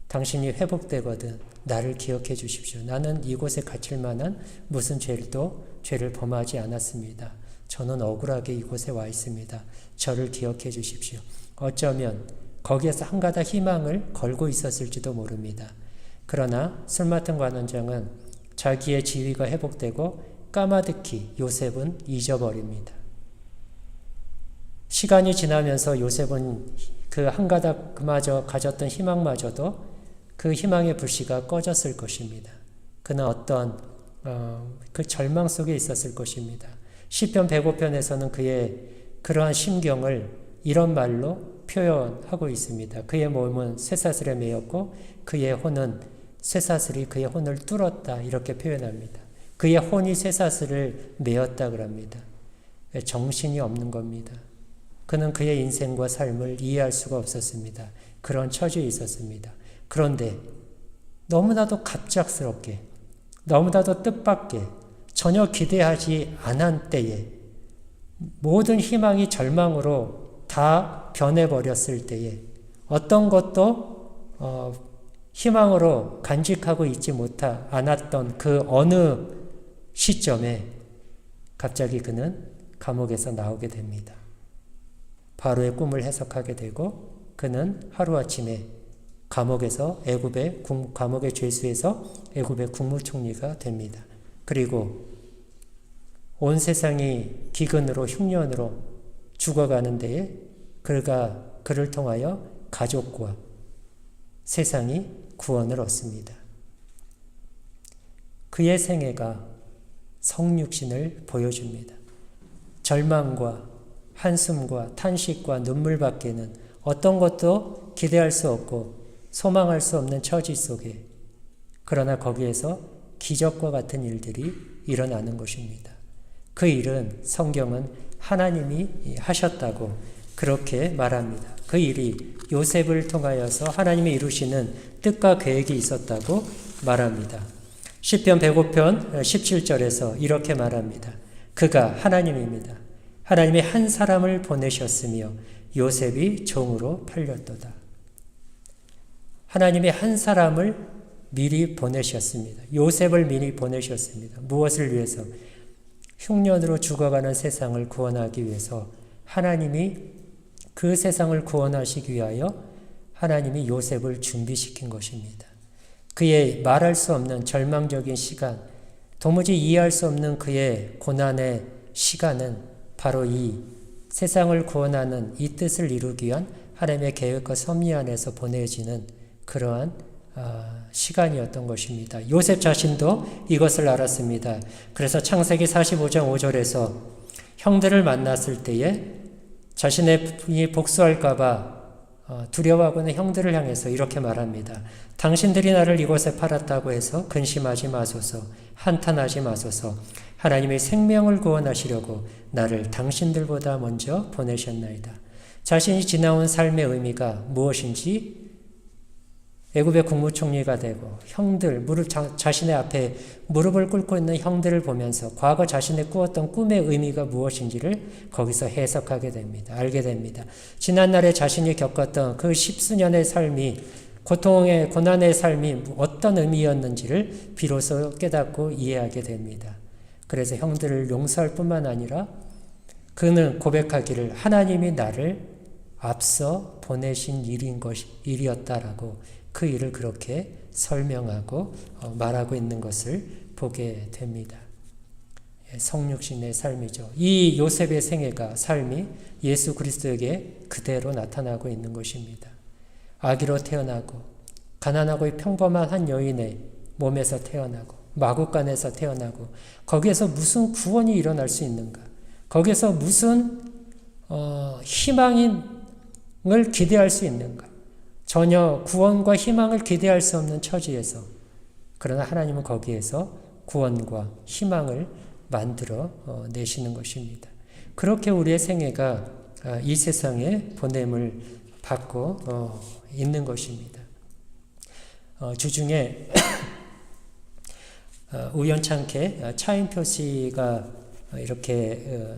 당신이 회복되거든 나를 기억해 주십시오. 나는 이곳에 갇힐 만한 무슨 죄를 범하지 않았습니다. 저는 억울하게 이곳에 와 있습니다. 저를 기억해 주십시오. 어쩌면 거기에서 한 가닥 희망을 걸고 있었을지도 모릅니다. 그러나 술 맡은 관원장은 자기의 지위가 회복되고 까마득히 요셉은 잊어버립니다. 시간이 지나면서 요셉은 그 한 가닥 그마저 가졌던 희망마저도 그 희망의 불씨가 꺼졌을 것입니다. 그는 어떤 그 절망 속에 있었을 것입니다. 시편 105편에서는 그의 그러한 심경을 이런 말로 표현하고 있습니다. 그의 몸은 쇠사슬에 매였고 그의 혼은 쇠사슬이 그의 혼을 뚫었다 이렇게 표현합니다. 그의 혼이 쇠사슬을 매었다 그럽니다. 정신이 없는 겁니다. 그는 그의 인생과 삶을 이해할 수가 없었습니다. 그런 처지에 있었습니다. 그런데 너무나도 갑작스럽게 너무나도 뜻밖의 전혀 기대하지 않은 때에 모든 희망이 절망으로 다 변해버렸을 때에 어떤 것도 희망으로 간직하고 있지 않았던 그 어느 시점에 갑자기 그는 감옥에서 나오게 됩니다. 바로의 꿈을 해석하게 되고 그는 하루아침에 감옥의 죄수에서 애굽의 국무총리가 됩니다. 그리고 온 세상이 기근으로 흉년으로 죽어가는 데에 그를 통하여 가족과 세상이 구원을 얻습니다. 그의 생애가 성육신을 보여줍니다. 절망과 한숨과 탄식과 눈물밖에는 어떤 것도 기대할 수 없고 소망할 수 없는 처지 속에 그러나 거기에서 기적과 같은 일들이 일어나는 것입니다. 그 일은 성경은 하나님이 하셨다고 그렇게 말합니다. 그 일이 요셉을 통하여서 하나님이 이루시는 뜻과 계획이 있었다고 말합니다. 시편 105편 17절에서 이렇게 말합니다. 그가 하나님입니다. 하나님이 한 사람을 보내셨으며 요셉이 종으로 팔렸도다. 하나님이 한 사람을 미리 보내셨습니다. 요셉을 미리 보내셨습니다. 무엇을 위해서? 흉년으로 죽어가는 세상을 구원하기 위해서 하나님이 그 세상을 구원하시기 위하여 하나님이 요셉을 준비시킨 것입니다. 그의 말할 수 없는 절망적인 시간, 도무지 이해할 수 없는 그의 고난의 시간은 바로 이 세상을 구원하는 이 뜻을 이루기 위한 하나님의 계획과 섭리 안에서 보내지는 그러한 시간이었던 것입니다. 요셉 자신도 이것을 알았습니다. 그래서 창세기 45장 5절에서 형들을 만났을 때에 자신의 부인이 복수할까 봐 두려워하고는 형들을 향해서 이렇게 말합니다. 당신들이 나를 이곳에 팔았다고 해서 근심하지 마소서, 한탄하지 마소서. 하나님의 생명을 구원하시려고 나를 당신들보다 먼저 보내셨나이다. 자신이 지나온 삶의 의미가 무엇인지 애굽의 국무총리가 되고 형들, 자신의 앞에 무릎을 꿇고 있는 형들을 보면서 과거 자신의 꾸었던 꿈의 의미가 무엇인지를 거기서 해석하게 됩니다. 알게 됩니다. 지난날에 자신이 겪었던 그 십수년의 삶이 고통의 고난의 삶이 어떤 의미였는지를 비로소 깨닫고 이해하게 됩니다. 그래서 형들을 용서할 뿐만 아니라 그는 고백하기를 하나님이 나를 앞서 보내신 일이었다라고 그 일을 그렇게 설명하고 말하고 있는 것을 보게 됩니다. 성육신의 삶이죠. 이 요셉의 생애가 삶이 예수 그리스도에게 그대로 나타나고 있는 것입니다. 아기로 태어나고 가난하고 평범한 한 여인의 몸에서 태어나고 마구간에서 태어나고 거기에서 무슨 구원이 일어날 수 있는가? 거기에서 무슨 희망을 기대할 수 있는가? 전혀 구원과 희망을 기대할 수 없는 처지에서 그러나 하나님은 거기에서 구원과 희망을 만들어 내시는 것입니다. 그렇게 우리의 생애가 이 세상에 보냄을 받고 있는 것입니다. 주중에 우연찮게 차인표 씨가 이렇게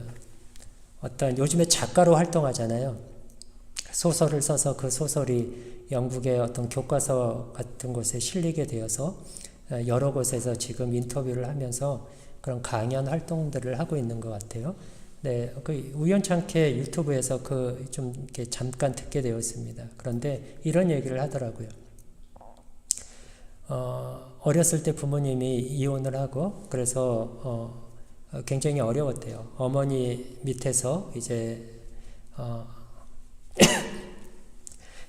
어떤 요즘에 작가로 활동하잖아요. 소설을 써서 그 소설이 영국의 어떤 교과서 같은 곳에 실리게 되어서 여러 곳에서 지금 인터뷰를 하면서 그런 강연 활동들을 하고 있는 것 같아요. 네, 그 우연찮게 유튜브에서 좀 이렇게 잠깐 듣게 되었습니다. 그런데 이런 얘기를 하더라고요. 어렸을 때 부모님이 이혼을 하고 그래서 굉장히 어려웠대요. 어머니 밑에서 이제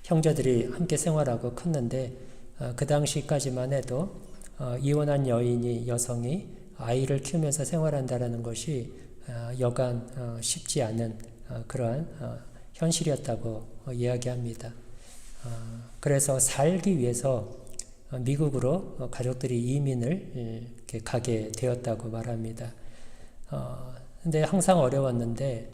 형제들이 함께 생활하고 컸는데 그 당시까지만 해도 이혼한 여성이 아이를 키우면서 생활한다라는 것이 여간 쉽지 않은 그러한 현실이었다고 이야기합니다. 그래서 살기 위해서 미국으로 가족들이 이민을 이렇게 가게 되었다고 말합니다. 근데 항상 어려웠는데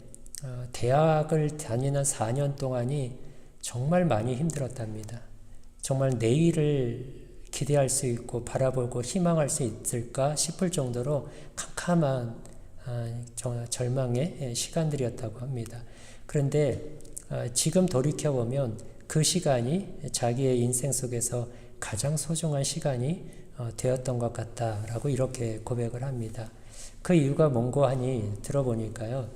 대학을 다니는 4년 동안이 정말 많이 힘들었답니다. 정말 내일을 기대할 수 있고 바라보고 희망할 수 있을까 싶을 정도로 캄캄한 절망의 시간들이었다고 합니다. 그런데 지금 돌이켜보면 그 시간이 자기의 인생 속에서 가장 소중한 시간이 되었던 것 같다라고 이렇게 고백을 합니다. 그 이유가 뭔고 하니 들어보니까요.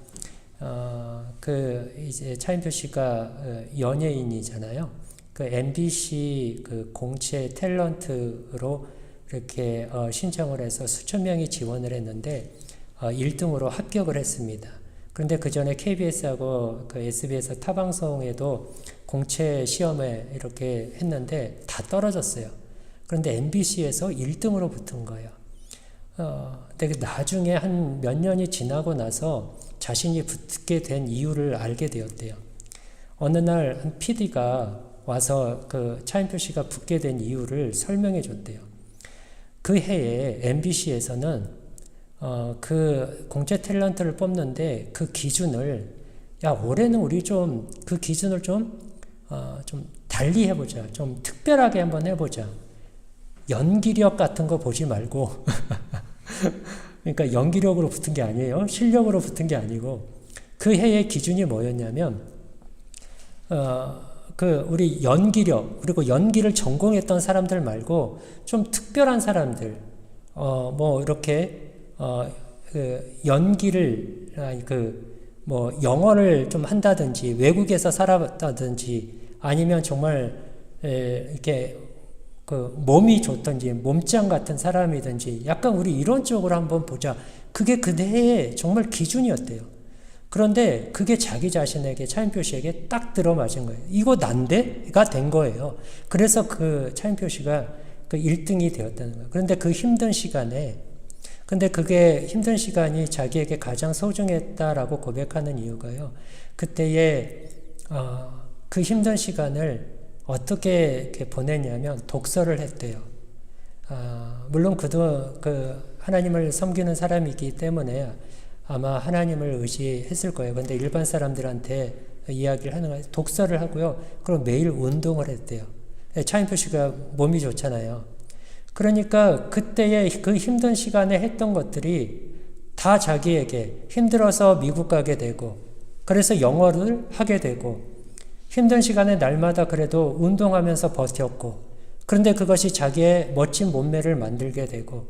이제 차인표 씨가 연예인이잖아요. 그 MBC 그 공채 탤런트로 이렇게 신청을 해서 수천 명이 지원을 했는데 1등으로 합격을 했습니다. 그런데 그 전에 KBS하고 그 SBS 타방송에도 공채 시험에 이렇게 했는데 다 떨어졌어요. 그런데 MBC에서 1등으로 붙은 거예요. 근데 나중에 한 몇 년이 지나고 나서 자신이 붙게 된 이유를 알게 되었대요. 어느 날 한 PD가 와서 그 차인표 씨가 붙게 된 이유를 설명해 줬대요. 그 해에 MBC에서는 그 공채 탤런트를 뽑는데 그 기준을 올해는 우리 좀 그 기준을 좀 달리 해보자. 좀 특별하게 한번 해보자. 연기력 같은 거 보지 말고 그러니까 연기력으로 붙은 게 아니에요. 실력으로 붙은 게 아니고 그 해의 기준이 뭐였냐면 우리 연기력 그리고 연기를 전공했던 사람들 말고 좀 특별한 사람들 이렇게 연기를 영어를 좀 한다든지 외국에서 살았다든지 아니면 정말 이렇게 몸이 좋든지 몸짱 같은 사람이든지 약간 우리 이런 쪽으로 한번 보자. 그게 그때의 정말 기준이었대요. 그런데 그게 자기 자신에게 차인표 씨에게 딱 들어맞은 거예요. 이거 난데가 된 거예요. 그래서 그 차인표 씨가 그 1등이 되었다는 거예요. 그런데 그 힘든 시간에 근데 그게 힘든 시간이 자기에게 가장 소중했다라고 고백하는 이유가요. 그때의 그 힘든 시간을 어떻게 이렇게 보냈냐면 독서를 했대요. 물론 하나님을 섬기는 사람이기 때문에 아마 하나님을 의지했을 거예요. 근데 일반 사람들한테 이야기를 하는 거예요. 독서를 하고요. 그럼 매일 운동을 했대요. 차인표 씨가 몸이 좋잖아요. 그러니까 그때의 그 힘든 시간에 했던 것들이 다 자기에게 힘들어서 미국 가게 되고 그래서 영어를 하게 되고 힘든 시간에 날마다 그래도 운동하면서 버텼고 그런데 그것이 자기의 멋진 몸매를 만들게 되고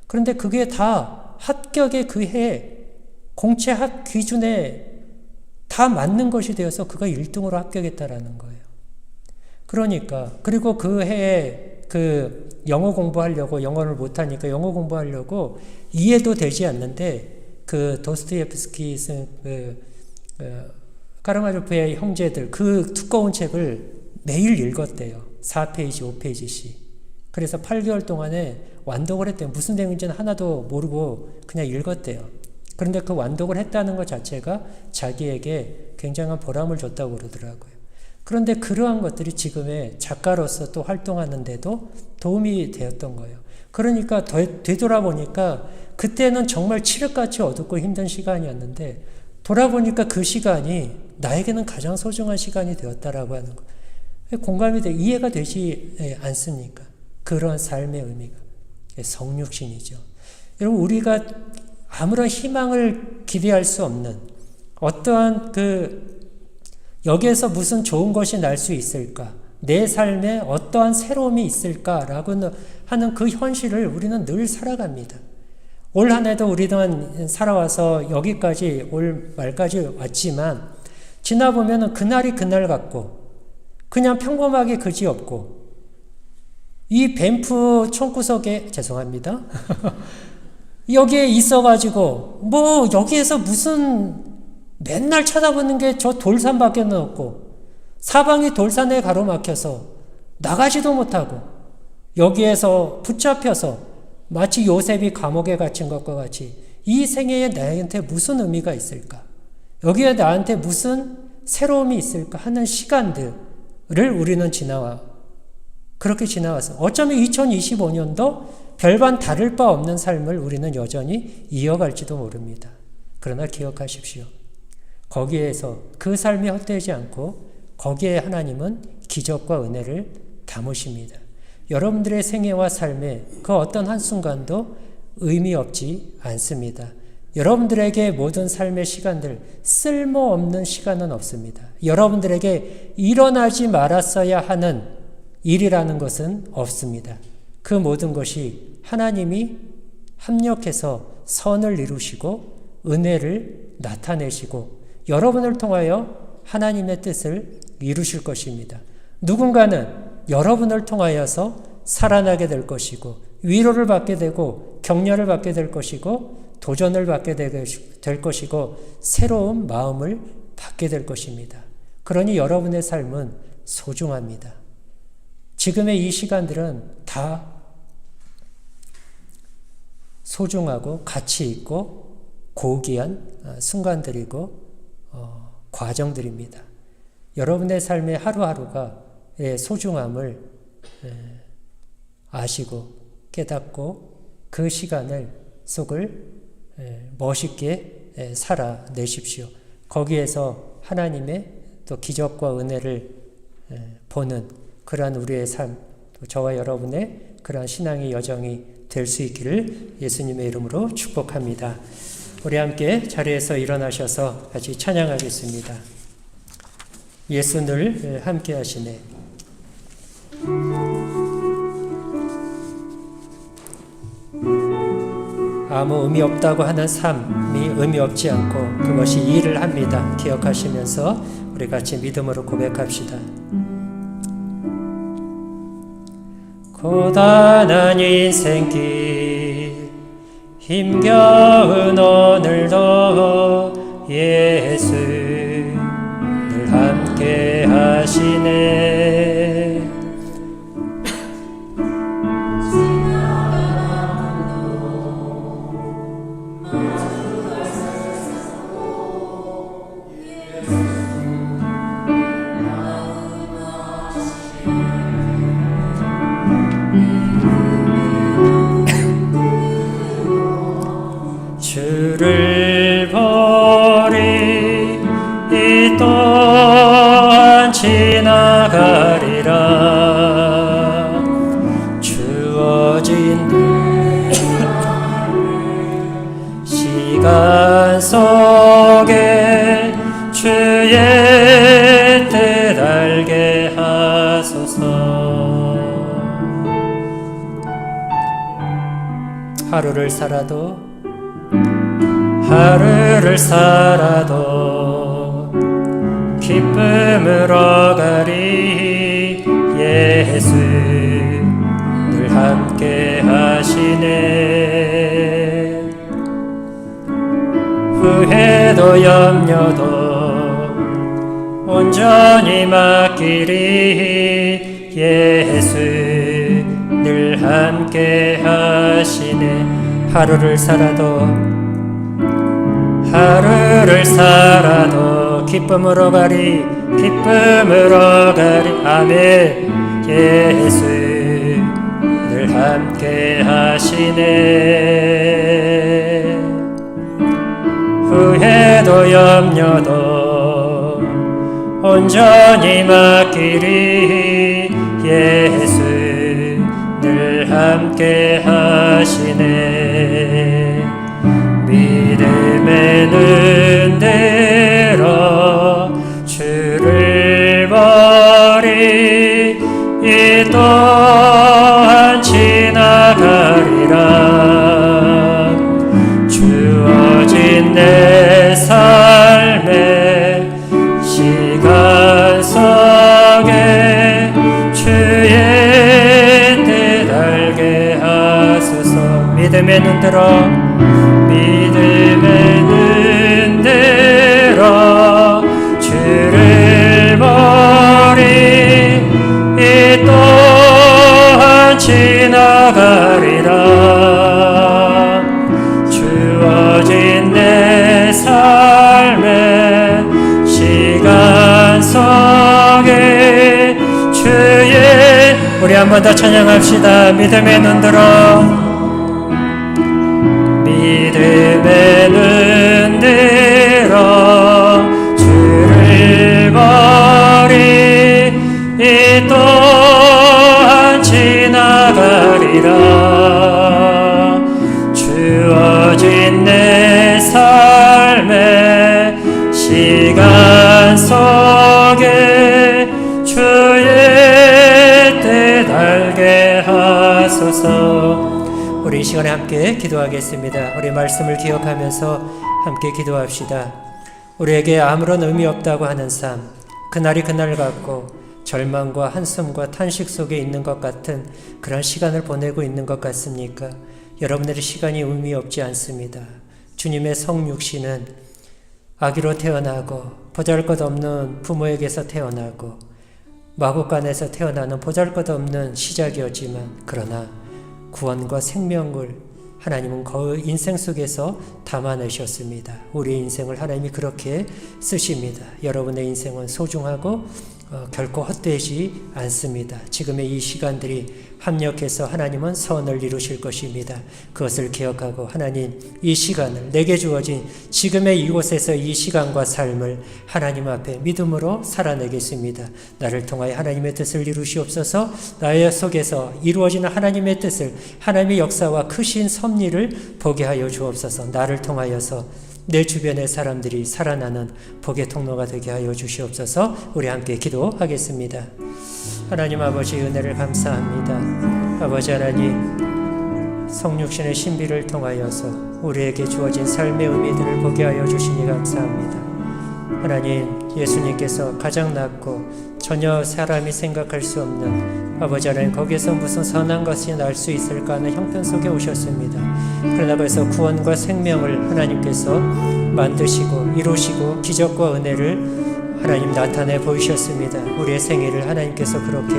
그런데 그게 다 합격의 그 해에 공채 합 기준에 다 맞는 것이 되어서 그가 1등으로 합격했다라는 거예요. 그러니까 그리고 그 해에 그 영어 공부하려고 영어를 못하니까 영어 공부하려고 이해도 되지 않는데 그 도스토옙스키 쓴 카라마조프의 형제들 그 두꺼운 책을 매일 읽었대요. 4페이지, 5페이지씩. 그래서 8개월 동안에 완독을 했대요. 무슨 내용인지는 하나도 모르고 그냥 읽었대요. 그런데 그 완독을 했다는 것 자체가 자기에게 굉장한 보람을 줬다고 그러더라고요. 그런데 그러한 것들이 지금의 작가로서 또 활동하는데도 도움이 되었던 거예요. 그러니까 되돌아보니까 그때는 정말 칠흑같이 어둡고 힘든 시간이었는데 돌아보니까 그 시간이 나에게는 가장 소중한 시간이 되었다라고 하는 것. 공감이 이해가 되지 않습니까? 그런 삶의 의미가. 성육신이죠. 여러분, 우리가 아무런 희망을 기대할 수 없는 어떠한 여기에서 무슨 좋은 것이 날 수 있을까? 내 삶에 어떠한 새로움이 있을까라고 하는 그 현실을 우리는 늘 살아갑니다. 올 한 해도 우리는 살아와서 여기까지 올 말까지 왔지만 지나보면 그날이 그날 같고 그냥 평범하게 그지없고 이 밴프 총구석에 죄송합니다. 여기에 있어가지고 뭐 여기에서 무슨 맨날 쳐다보는 게 저 돌산밖에 없고 사방이 돌산에 가로막혀서 나가지도 못하고 여기에서 붙잡혀서 마치 요셉이 감옥에 갇힌 것과 같이 이 생애에 나한테 무슨 의미가 있을까? 여기에 나한테 무슨 새로움이 있을까 하는 시간들을 우리는 그렇게 지나왔어. 어쩌면 2025년도 별반 다를 바 없는 삶을 우리는 여전히 이어갈지도 모릅니다. 그러나 기억하십시오. 거기에서 그 삶이 헛되지 않고 거기에 하나님은 기적과 은혜를 담으십니다. 여러분들의 생애와 삶에 그 어떤 한순간도 의미 없지 않습니다. 여러분들에게 모든 삶의 시간들, 쓸모없는 시간은 없습니다. 여러분들에게 일어나지 말았어야 하는 일이라는 것은 없습니다. 그 모든 것이 하나님이 합력해서 선을 이루시고 은혜를 나타내시고 여러분을 통하여 하나님의 뜻을 이루실 것입니다. 누군가는 여러분을 통하여서 살아나게 될 것이고 위로를 받게 되고 격려를 받게 될 것이고 도전을 받게 될 것이고 새로운 마음을 받게 될 것입니다. 그러니 여러분의 삶은 소중합니다. 지금의 이 시간들은 다 소중하고 가치 있고 고귀한 순간들이고 과정들입니다. 여러분의 삶의 하루하루가 소중함을 아시고 깨닫고 그 시간을 속을 멋있게 살아내십시오. 거기에서 하나님의 또 기적과 은혜를 보는 그러한 우리의 삶, 또 저와 여러분의 그러한 신앙의 여정이 될 수 있기를 예수님의 이름으로 축복합니다. 우리 함께 자리에서 일어나셔서 같이 찬양하겠습니다. 예수 늘 함께 하시네. 아무 의미 없다고 하는 삶이 의미 없지 않고 그것이 일을 합니다. 기억하시면서 우리 같이 믿음으로 고백합시다. 고단한 인생길 힘겨운 오늘도 예수 늘 함께 하시네. 주를 보리 이 또한 지나가리라. 주어진 시간 속에 주의 뜻 알게 하소서. 하루를 살아도 기쁨으로 가리. 예수 늘 함께 하시네. 후회도 염려도 온전히 맡기리. 예수 늘 함께 하시네. 하루를 살아도 기쁨으로 가리. 아멘. 예수 늘 함께 하시네. 후회도 염려도 온전히 맡기리. 예수 늘 함께 하시네. 믿음의 눈 들어 주를 버리. 이 또한 지나가리라. 주어진 내 삶의 시간 속에 주의 뜻 알게 하소서. 믿음의 눈 들어 믿음의 눈 들어 주를 버리. 이 또한 지나가리라. 주어진 내 삶의 시간 속에 주의. 우리 한 번 더 찬양합시다. 믿음의 눈 들어 믿음의 눈 들어 주를 버리. 이 또한 지나가리라. 주어진 내 삶의 시간 속에 주의 뜻 알게 하소서. 우리 이 시간에 함께 기도하겠습니다. 우리 말씀을 기억하면서 함께 기도합시다. 우리에게 아무런 의미 없다고 하는 삶, 그날이 그날 같고 절망과 한숨과 탄식 속에 있는 것 같은 그런 시간을 보내고 있는 것 같습니까? 여러분들의 시간이 의미 없지 않습니다. 주님의 성육신은 아기로 태어나고 보잘것없는 부모에게서 태어나고 마구간에서 태어나는 보잘것없는 시작이었지만, 그러나 구원과 생명을 하나님은 그 인생 속에서 담아내셨습니다. 우리의 인생을 하나님이 그렇게 쓰십니다. 여러분의 인생은 소중하고 결코 헛되지 않습니다. 지금의 이 시간들이 합력해서 하나님은 선을 이루실 것입니다. 그것을 기억하고 하나님, 이 시간을 내게 주어진 지금의 이곳에서 이 시간과 삶을 하나님 앞에 믿음으로 살아내겠습니다. 나를 통하여 하나님의 뜻을 이루시옵소서. 나의 속에서 이루어지는 하나님의 뜻을, 하나님의 역사와 크신 섭리를 보게 하여 주옵소서. 나를 통하여서 내 주변의 사람들이 살아나는 복의 통로가 되게 하여 주시옵소서. 우리 함께 기도하겠습니다. 하나님 아버지, 은혜를 감사합니다. 아버지 하나님, 성육신의 신비를 통하여서 우리에게 주어진 삶의 의미들을 보게 하여 주시니 감사합니다. 하나님, 예수님께서 가장 낮고 전혀 사람이 생각할 수 없는, 아버지 하나님, 거기에서 무슨 선한 것이 날 수 있을까 하는 형편 속에 오셨습니다. 그러나 그래서 구원과 생명을 하나님께서 만드시고 이루시고 기적과 은혜를 하나님 나타내 보이셨습니다. 우리의 생애를 하나님께서 그렇게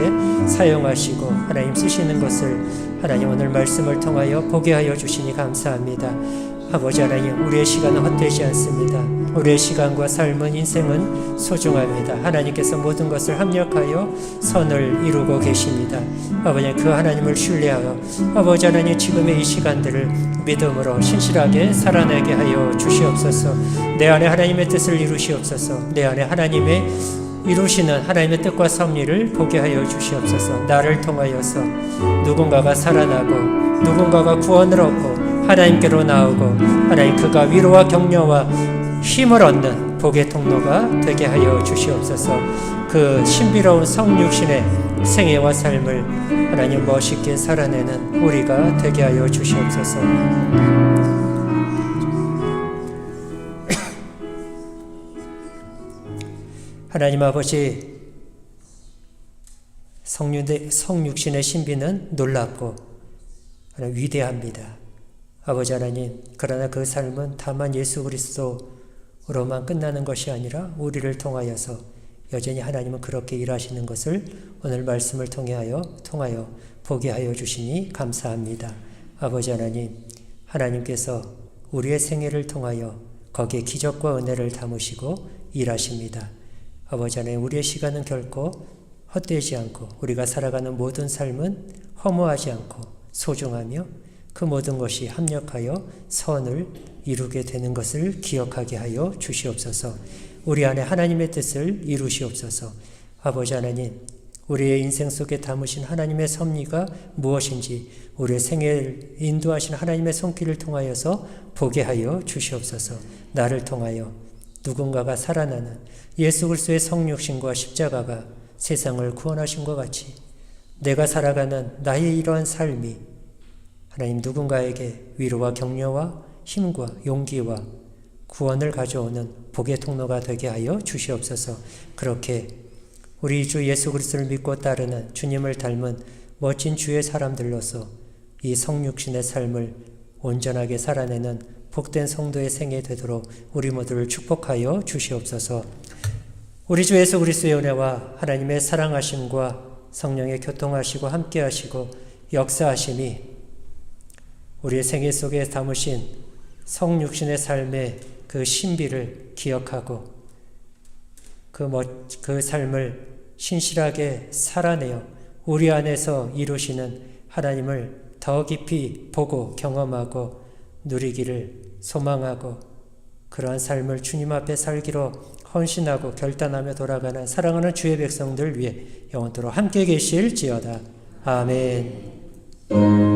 사용하시고 하나님 쓰시는 것을 하나님 오늘 말씀을 통하여 보게 하여 주시니 감사합니다. 아버지 하나님, 우리의 시간은 헛되지 않습니다. 우리의 시간과 삶은, 인생은 소중합니다. 하나님께서 모든 것을 합력하여 선을 이루고 계십니다. 아버지, 그 하나님을 신뢰하여 아버지 하나님, 지금의 이 시간들을 믿음으로 신실하게 살아내게 하여 주시옵소서. 내 안에 하나님의 뜻을 이루시옵소서. 내 안에 하나님의 이루시는 하나님의 뜻과 섭리를 보게 하여 주시옵소서. 나를 통하여서 누군가가 살아나고 누군가가 구원을 얻고 하나님께로 나오고 하나님 그가 위로와 격려와 힘을 얻는 복의 통로가 되게 하여 주시옵소서. 그 신비로운 성육신의 생애와 삶을 하나님 멋있게 살아내는 우리가 되게 하여 주시옵소서. 하나님 아버지, 성육신의 신비는 놀랍고 위대합니다. 아버지 하나님, 그러나 그 삶은 다만 예수 그리스도로만 끝나는 것이 아니라 우리를 통하여서 여전히 하나님은 그렇게 일하시는 것을 오늘 말씀을 통하여 보게 하여 주시니 감사합니다. 아버지 하나님, 하나님께서 우리의 생애를 통하여 거기에 기적과 은혜를 담으시고 일하십니다. 아버지 하나님, 우리의 시간은 결코 헛되지 않고 우리가 살아가는 모든 삶은 허무하지 않고 소중하며 그 모든 것이 합력하여 선을 이루게 되는 것을 기억하게 하여 주시옵소서. 우리 안에 하나님의 뜻을 이루시옵소서. 아버지 하나님, 우리의 인생 속에 담으신 하나님의 섭리가 무엇인지 우리의 생애를 인도하신 하나님의 손길을 통하여서 보게 하여 주시옵소서. 나를 통하여 누군가가 살아나는 예수 그리스도의 성육신과 십자가가 세상을 구원하신 것 같이 내가 살아가는 나의 이러한 삶이 하나님 누군가에게 위로와 격려와 힘과 용기와 구원을 가져오는 복의 통로가 되게 하여 주시옵소서. 그렇게 우리 주 예수 그리스도를 믿고 따르는 주님을 닮은 멋진 주의 사람들로서 이 성육신의 삶을 온전하게 살아내는 복된 성도의 생애 되도록 우리 모두를 축복하여 주시옵소서. 우리 주 예수 그리스도의 은혜와 하나님의 사랑하심과 성령의 교통하시고 함께하시고 역사하심이 우리의 생애 속에 담으신 성육신의 삶의 그 신비를 기억하고 그 삶을 신실하게 살아내어 우리 안에서 이루시는 하나님을 더 깊이 보고 경험하고 누리기를 소망하고 그러한 삶을 주님 앞에 살기로 헌신하고 결단하며 돌아가는 사랑하는 주의 백성들 위해 영원토록 함께 계실지어다. 아멘.